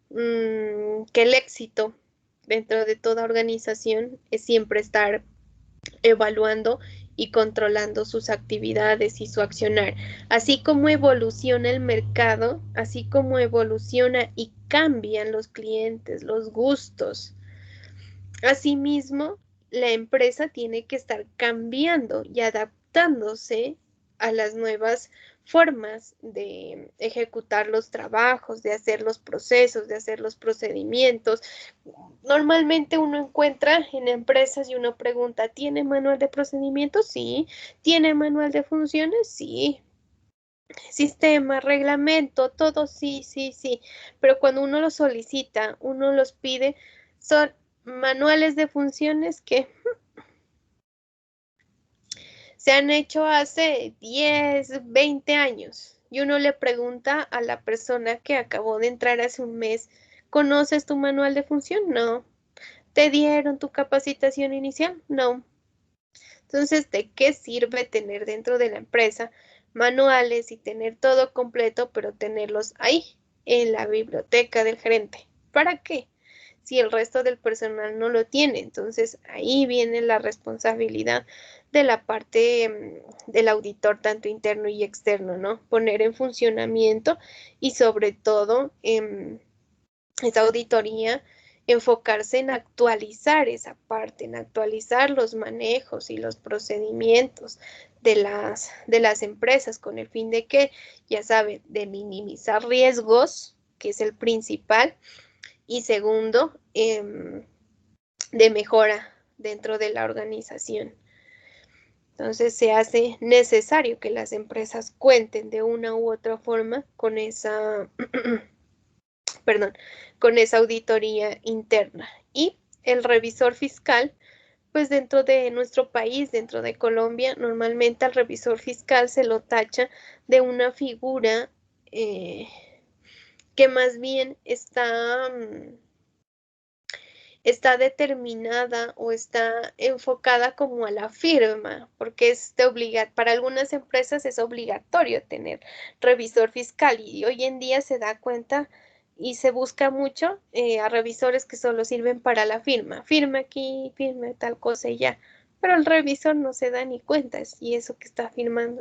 Que el éxito dentro de toda organización es siempre estar evaluando y controlando sus actividades y su accionar. Así como evoluciona el mercado, así como evoluciona y cambian los clientes, los gustos. Asimismo, la empresa tiene que estar cambiando y adaptándose a las nuevas formas de ejecutar los trabajos, de hacer los procesos, de hacer los procedimientos. Normalmente uno encuentra en empresas y uno pregunta, ¿tiene manual de procedimientos? Sí. ¿Tiene manual de funciones? Sí. Sistema, reglamento, todo sí, sí, sí. Pero cuando uno los solicita, uno los pide, son manuales de funciones que se han hecho hace 10, 20 años. Y uno le pregunta a la persona que acabó de entrar hace un mes, ¿conoces tu manual de función? No. ¿Te dieron tu capacitación inicial? No. Entonces, ¿de qué sirve tener dentro de la empresa manuales y tener todo completo, pero tenerlos ahí, en la biblioteca del gerente? ¿Para qué? Si el resto del personal no lo tiene. Entonces, ahí viene la responsabilidad de la parte del auditor, tanto interno y externo, ¿no? Poner en funcionamiento y sobre todo esa auditoría, enfocarse en actualizar esa parte, en actualizar los manejos y los procedimientos de las empresas con el fin de que, ya saben, de minimizar riesgos, que es el principal, y segundo, de mejora dentro de la organización. Entonces se hace necesario que las empresas cuenten de una u otra forma con esa con esa auditoría interna. Y el revisor fiscal, pues dentro de nuestro país, dentro de Colombia, normalmente al revisor fiscal se lo tacha de una figura que más bien está determinada o está enfocada como a la firma, porque para algunas empresas es obligatorio tener revisor fiscal y hoy en día se da cuenta y se busca mucho a revisores que solo sirven para la firma aquí, firma tal cosa y ya, pero el revisor no se da ni cuenta si eso que está firmando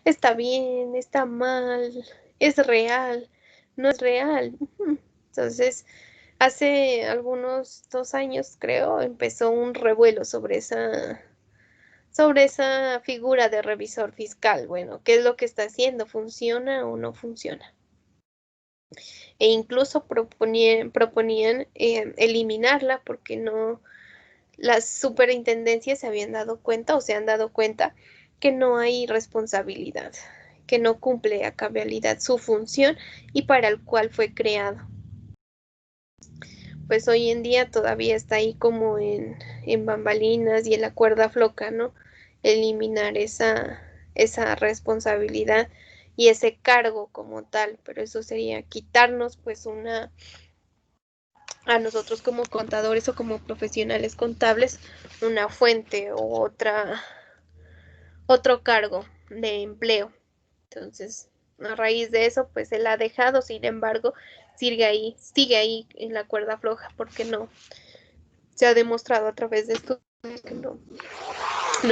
está bien, está mal, es real, no es real. Entonces, hace algunos 2 años, creo, empezó un revuelo sobre esa figura de revisor fiscal. Bueno, ¿qué es lo que está haciendo? ¿Funciona o no funciona? E incluso proponían eliminarla porque no, las superintendencias se habían dado cuenta o se han dado cuenta que no hay responsabilidad, que no cumple a cabalidad su función y para el cual fue creado. Pues hoy en día todavía está ahí como en bambalinas y en la cuerda floja, ¿no? Eliminar esa responsabilidad y ese cargo como tal, pero eso sería quitarnos pues a nosotros como contadores o como profesionales contables una fuente o otro cargo de empleo. Entonces, a raíz de eso, pues él ha dejado, sin embargo, sigue ahí en la cuerda floja porque no se ha demostrado a través de estudios que no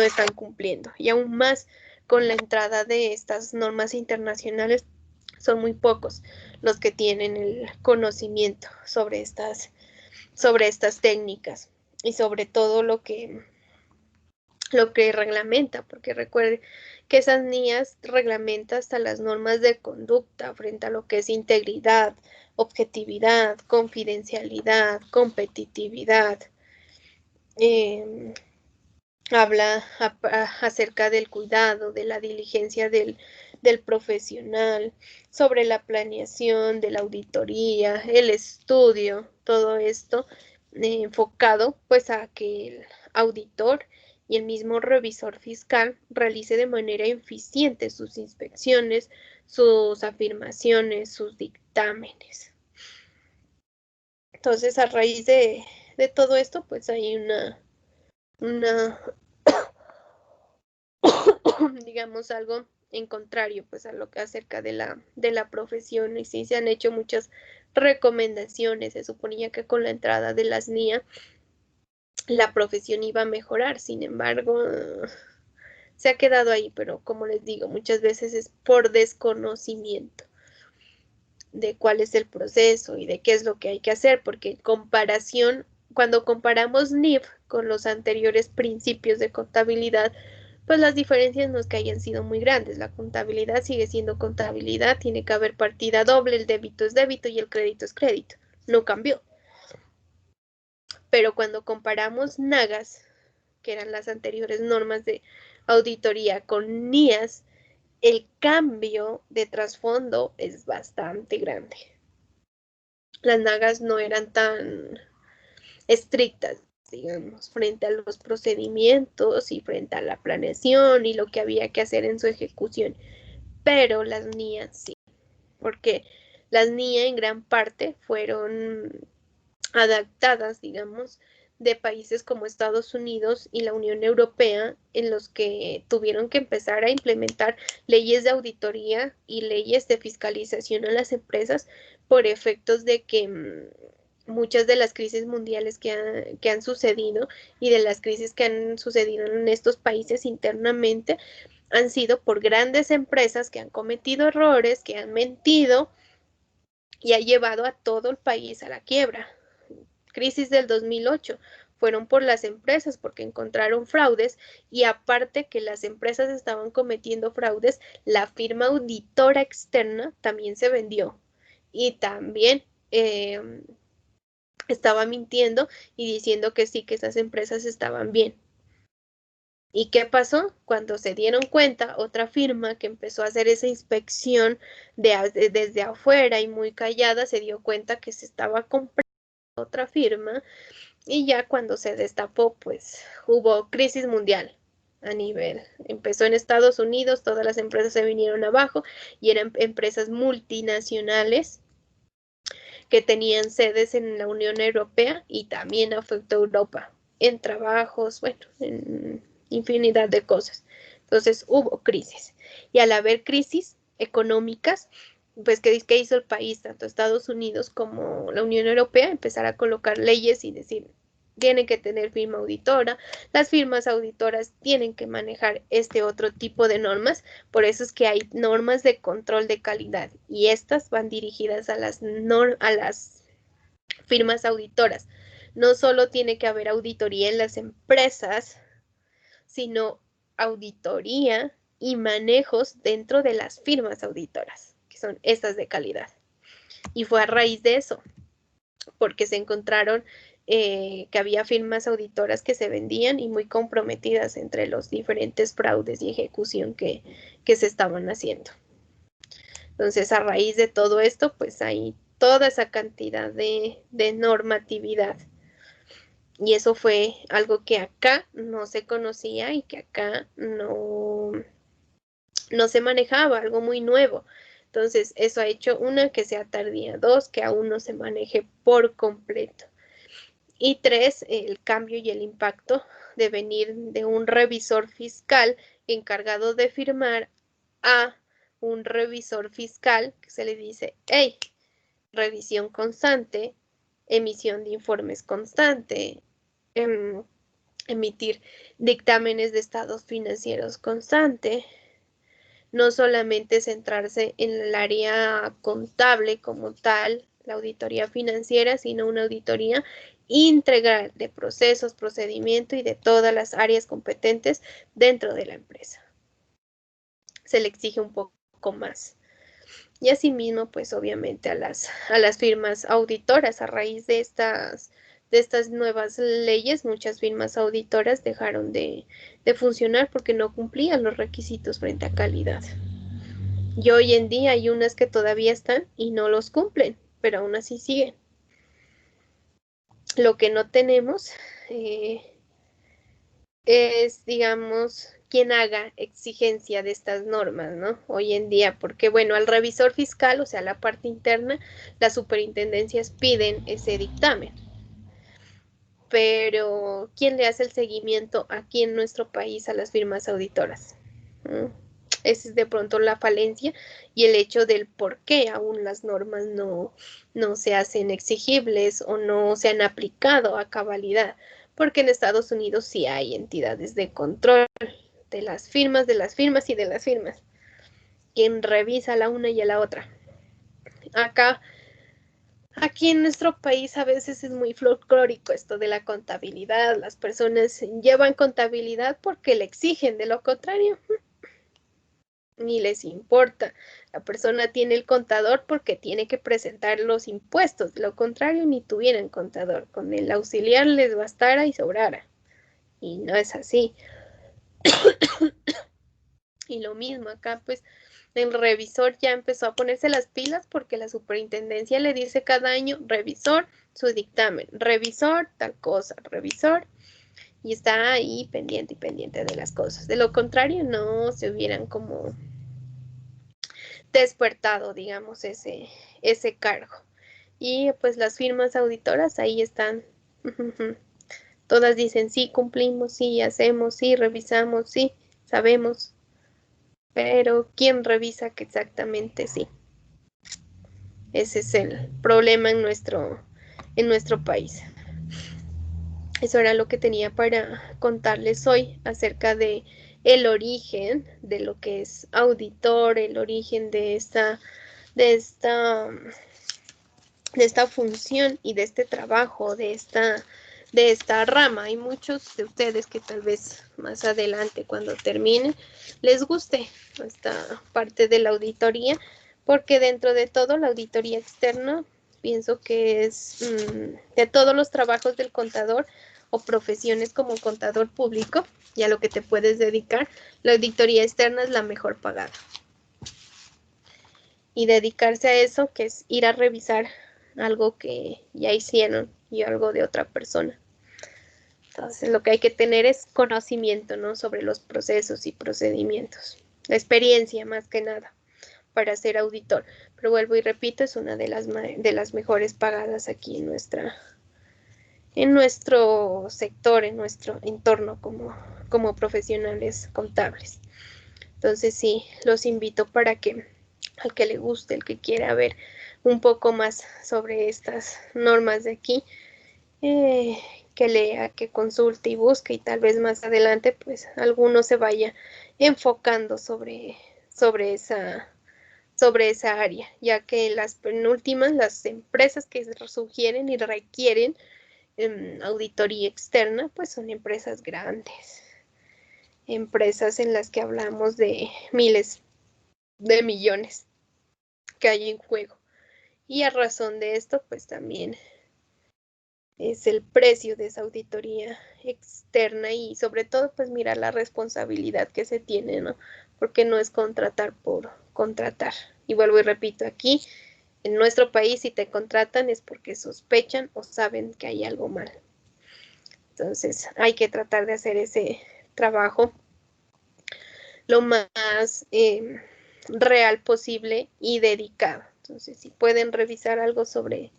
están cumpliendo. Y aún más con la entrada de estas normas internacionales, son muy pocos los que tienen el conocimiento sobre estas técnicas y sobre todo lo que reglamenta, porque recuerde que esas NIAs reglamenta hasta las normas de conducta frente a lo que es integridad, objetividad, confidencialidad, competitividad. Habla acerca del cuidado, de la diligencia del profesional, sobre la planeación, de la auditoría, el estudio, todo esto enfocado pues a que el auditor y el mismo revisor fiscal realice de manera eficiente sus inspecciones, sus afirmaciones, sus dictámenes. Entonces, a raíz de todo esto, pues hay una digamos, algo en contrario, pues, a lo que acerca de la profesión, y sí se han hecho muchas recomendaciones. Se suponía que con la entrada de las NIA la profesión iba a mejorar, sin embargo, se ha quedado ahí, pero como les digo, muchas veces es por desconocimiento. de cuál es el proceso y de qué es lo que hay que hacer, porque en comparación, cuando comparamos NIF con los anteriores principios de contabilidad, pues las diferencias no es que hayan sido muy grandes. La contabilidad sigue siendo contabilidad, tiene que haber partida doble, el débito es débito y el crédito es crédito. No cambió. Pero cuando comparamos NAGAS, que eran las anteriores normas de auditoría, con NIAS, el cambio de trasfondo es bastante grande. Las NAGAS no eran tan estrictas, digamos, frente a los procedimientos y frente a la planeación y lo que había que hacer en su ejecución. Pero las NIAS sí, porque las NIA en gran parte fueron adaptadas, digamos, de países como Estados Unidos y la Unión Europea, en los que tuvieron que empezar a implementar leyes de auditoría y leyes de fiscalización a las empresas por efectos de que muchas de las crisis mundiales que han sucedido y de las crisis que han sucedido en estos países internamente han sido por grandes empresas que han cometido errores, que han mentido y ha llevado a todo el país a la quiebra. Crisis del 2008 fueron por las empresas porque encontraron fraudes y aparte que las empresas estaban cometiendo fraudes, la firma auditora externa también se vendió y también estaba mintiendo y diciendo que sí, que esas empresas estaban bien. ¿Y qué pasó? Cuando se dieron cuenta, otra firma que empezó a hacer esa inspección desde afuera y muy callada, se dio cuenta que se estaba comprando otra firma y ya cuando se destapó, pues hubo crisis mundial a nivel. Empezó en Estados Unidos, todas las empresas se vinieron abajo y eran empresas multinacionales que tenían sedes en la Unión Europea y también afectó a Europa en trabajos, bueno, en infinidad de cosas. Entonces hubo crisis y al haber crisis económicas, pues ¿qué hizo el país, tanto Estados Unidos como la Unión Europea? Empezar a colocar leyes y decir, tienen que tener firma auditora, las firmas auditoras tienen que manejar este otro tipo de normas, por eso es que hay normas de control de calidad y estas van dirigidas a las firmas auditoras. No solo tiene que haber auditoría en las empresas, sino auditoría y manejos dentro de las firmas auditoras, que son estas de calidad. Y fue a raíz de eso, porque se encontraron que había firmas auditoras que se vendían y muy comprometidas entre los diferentes fraudes y ejecución que se estaban haciendo. Entonces, a raíz de todo esto, pues hay toda esa cantidad de normatividad. Y eso fue algo que acá no se conocía y que acá no se manejaba, algo muy nuevo. Entonces, eso ha hecho, una, que sea tardía, dos, que aún no se maneje por completo. Y tres, el cambio y el impacto de venir de un revisor fiscal encargado de firmar a un revisor fiscal que se le dice, hey, revisión constante, emisión de informes constante, emitir dictámenes de estados financieros constante, no solamente centrarse en el área contable como tal, la auditoría financiera, sino una auditoría integral de procesos, procedimiento y de todas las áreas competentes dentro de la empresa. Se le exige un poco más. Y asimismo, pues obviamente a las firmas auditoras, a raíz de estas nuevas leyes, muchas firmas auditoras dejaron de funcionar porque no cumplían los requisitos frente a calidad. Y hoy en día hay unas que todavía están y no los cumplen, pero aún así siguen. Lo que no tenemos es, digamos, quien haga exigencia de estas normas, ¿no? Hoy en día, porque bueno, al revisor fiscal, o sea, la parte interna, las superintendencias piden ese dictamen. Pero, ¿quién le hace el seguimiento aquí en nuestro país a las firmas auditoras? Esa es de pronto la falencia y el hecho del por qué aún las normas no se hacen exigibles o no se han aplicado a cabalidad, porque en Estados Unidos sí hay entidades de control de las firmas y de las firmas, quien revisa a la una y a la otra. Aquí en nuestro país a veces es muy folclórico esto de la contabilidad. Las personas llevan contabilidad porque le exigen, de lo contrario, ni les importa. La persona tiene el contador porque tiene que presentar los impuestos. De lo contrario, ni tuvieran contador. Con el auxiliar les bastara y sobrara. Y no es así. Y lo mismo acá, pues el revisor ya empezó a ponerse las pilas porque la superintendencia le dice cada año, revisor, su dictamen, revisor, tal cosa, revisor, y está ahí pendiente y pendiente de las cosas. De lo contrario, no se hubieran como despertado, digamos, ese cargo. Y pues las firmas auditoras ahí están. Todas dicen, sí, cumplimos, sí, hacemos, sí, revisamos, sí, sabemos. Pero ¿quién revisa que exactamente sí? Ese es el problema en nuestro país. Eso era lo que tenía para contarles hoy acerca de el origen de lo que es auditor, el origen de esta, de esta función y de este trabajo, de esta rama. Hay muchos de ustedes que tal vez más adelante, cuando terminen, les guste esta parte de la auditoría, porque dentro de todo la auditoría externa pienso que es de todos los trabajos del contador o profesiones como contador público y a lo que te puedes dedicar, la auditoría externa es la mejor pagada. Y dedicarse a eso, que es ir a revisar algo que ya hicieron y algo de otra persona. Entonces lo que hay que tener es conocimiento, ¿no? Sobre los procesos y procedimientos. La experiencia más que nada para ser auditor. Pero vuelvo y repito, es una de las mejores pagadas aquí en nuestro sector, en nuestro entorno como profesionales contables. Entonces sí, los invito para que al que le guste, el que quiera ver un poco más sobre estas normas de aquí, que lea, que consulte y busque, y tal vez más adelante pues alguno se vaya enfocando sobre esa área, ya que las penúltimas, las empresas que sugieren y requieren auditoría externa, pues son empresas grandes, empresas en las que hablamos de miles de millones que hay en juego. Y a razón de esto, pues también es el precio de esa auditoría externa y sobre todo, pues mirar la responsabilidad que se tiene, ¿no? Porque no es contratar por contratar. Y vuelvo y repito, aquí en nuestro país, si te contratan es porque sospechan o saben que hay algo mal. Entonces, hay que tratar de hacer ese trabajo lo más real posible y dedicado. Entonces, si pueden revisar algo sobre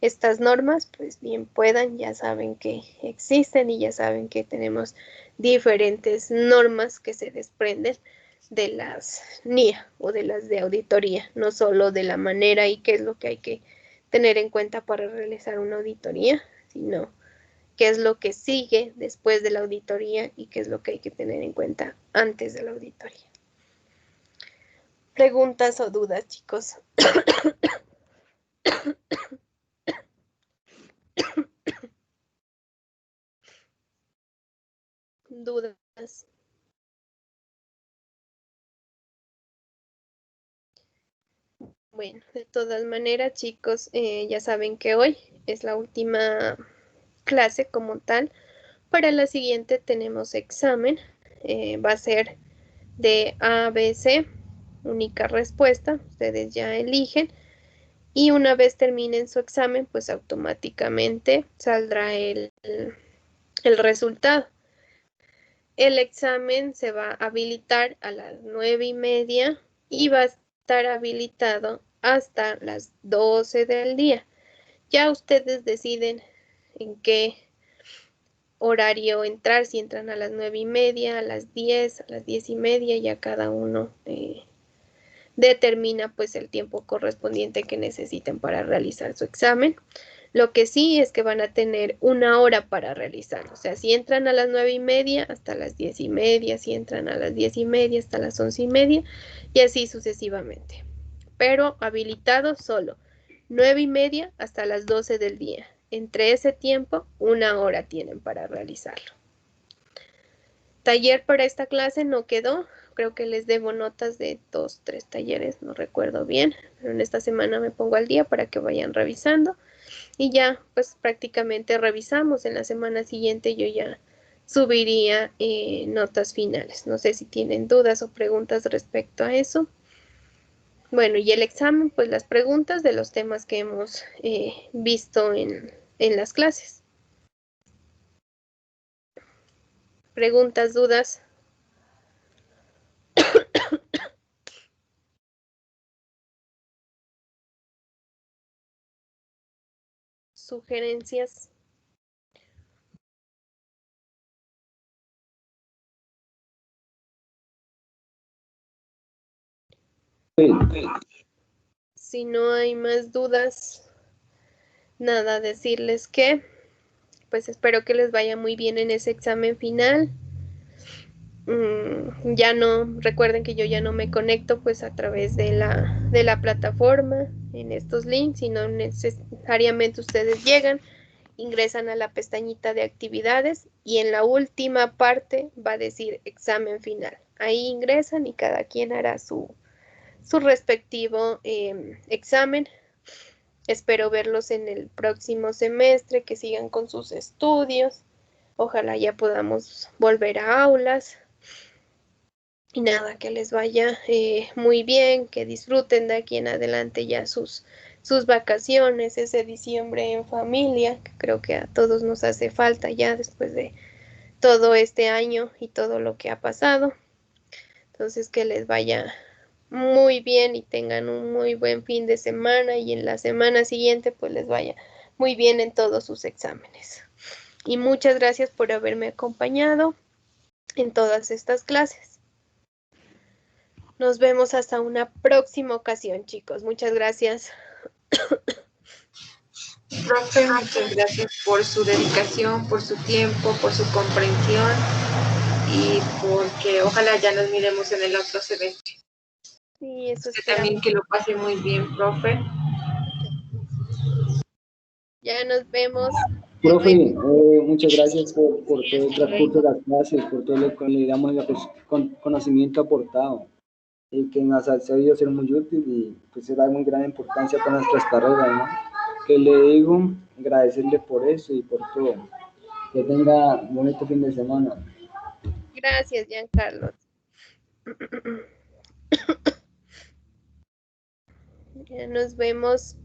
estas normas, pues bien puedan, ya saben que existen y ya saben que tenemos diferentes normas que se desprenden de las NIA o de las de auditoría, no solo de la manera y qué es lo que hay que tener en cuenta para realizar una auditoría, sino qué es lo que sigue después de la auditoría y qué es lo que hay que tener en cuenta antes de la auditoría. ¿Preguntas o dudas, chicos? ¿Dudas? Bueno, de todas maneras, chicos, ya saben que hoy es la última clase como tal. Para la siguiente tenemos examen. Va a ser de A, B, C, única respuesta. Ustedes ya eligen. Y una vez terminen su examen, pues automáticamente saldrá el resultado. El examen se va a habilitar a las 9:30 y va a estar habilitado hasta las 12 del día. Ya ustedes deciden en qué horario entrar, si entran a las 9:30, a las 10, a las 10:30, ya cada uno determina pues el tiempo correspondiente que necesiten para realizar su examen. Lo que sí es que van a tener 1 hora para realizarlo. O sea, si entran a las 9:30 hasta las 10:30, si entran a las 10:30 hasta las 11:30 y así sucesivamente. pero habilitado solo 9:30 hasta las 12 del día. Entre ese tiempo, 1 hora tienen para realizarlo. Taller para esta clase no quedó. Creo que les debo notas de 2, 3 talleres, no recuerdo bien. Pero en esta semana me pongo al día para que vayan revisando. Y ya, pues prácticamente revisamos. En la semana siguiente yo ya subiría notas finales. No sé si tienen dudas o preguntas respecto a eso. Bueno, y el examen, pues las preguntas de los temas que hemos visto en las clases. Preguntas, dudas. Sugerencias. Si no hay más dudas, nada, decirles que pues espero que les vaya muy bien en ese examen final. Ya no, recuerden que yo ya no me conecto pues a través de la plataforma en estos links, sino necesariamente ustedes llegan, ingresan a la pestañita de actividades y en la última parte va a decir examen final. Ahí ingresan y cada quien hará su respectivo examen. Espero verlos en el próximo semestre, que sigan con sus estudios. Ojalá ya podamos volver a aulas. Y nada, que les vaya muy bien, que disfruten de aquí en adelante ya sus vacaciones, ese diciembre en familia, que creo que a todos nos hace falta ya después de todo este año y todo lo que ha pasado. Entonces, que les vaya muy bien y tengan un muy buen fin de semana y en la semana siguiente pues les vaya muy bien en todos sus exámenes. Y muchas gracias por haberme acompañado en todas estas clases. Nos vemos hasta una próxima ocasión, chicos. Muchas gracias. Profe, muchas gracias por su dedicación, por su tiempo, por su comprensión y porque ojalá ya nos miremos en el otro semestre. Sí, eso Usted esperamos. también que lo pase muy bien, profe. Ya nos vemos. Profe, muchas gracias por todo el transcurso de las clases, por todo digamos, el conocimiento aportado, que nos ha sabido ser muy útil y pues se da muy gran importancia para nuestras carreras, ¿no? Que le digo, agradecerle por eso y por todo. Que tenga un bonito fin de semana. Gracias, Giancarlo. Ya nos vemos.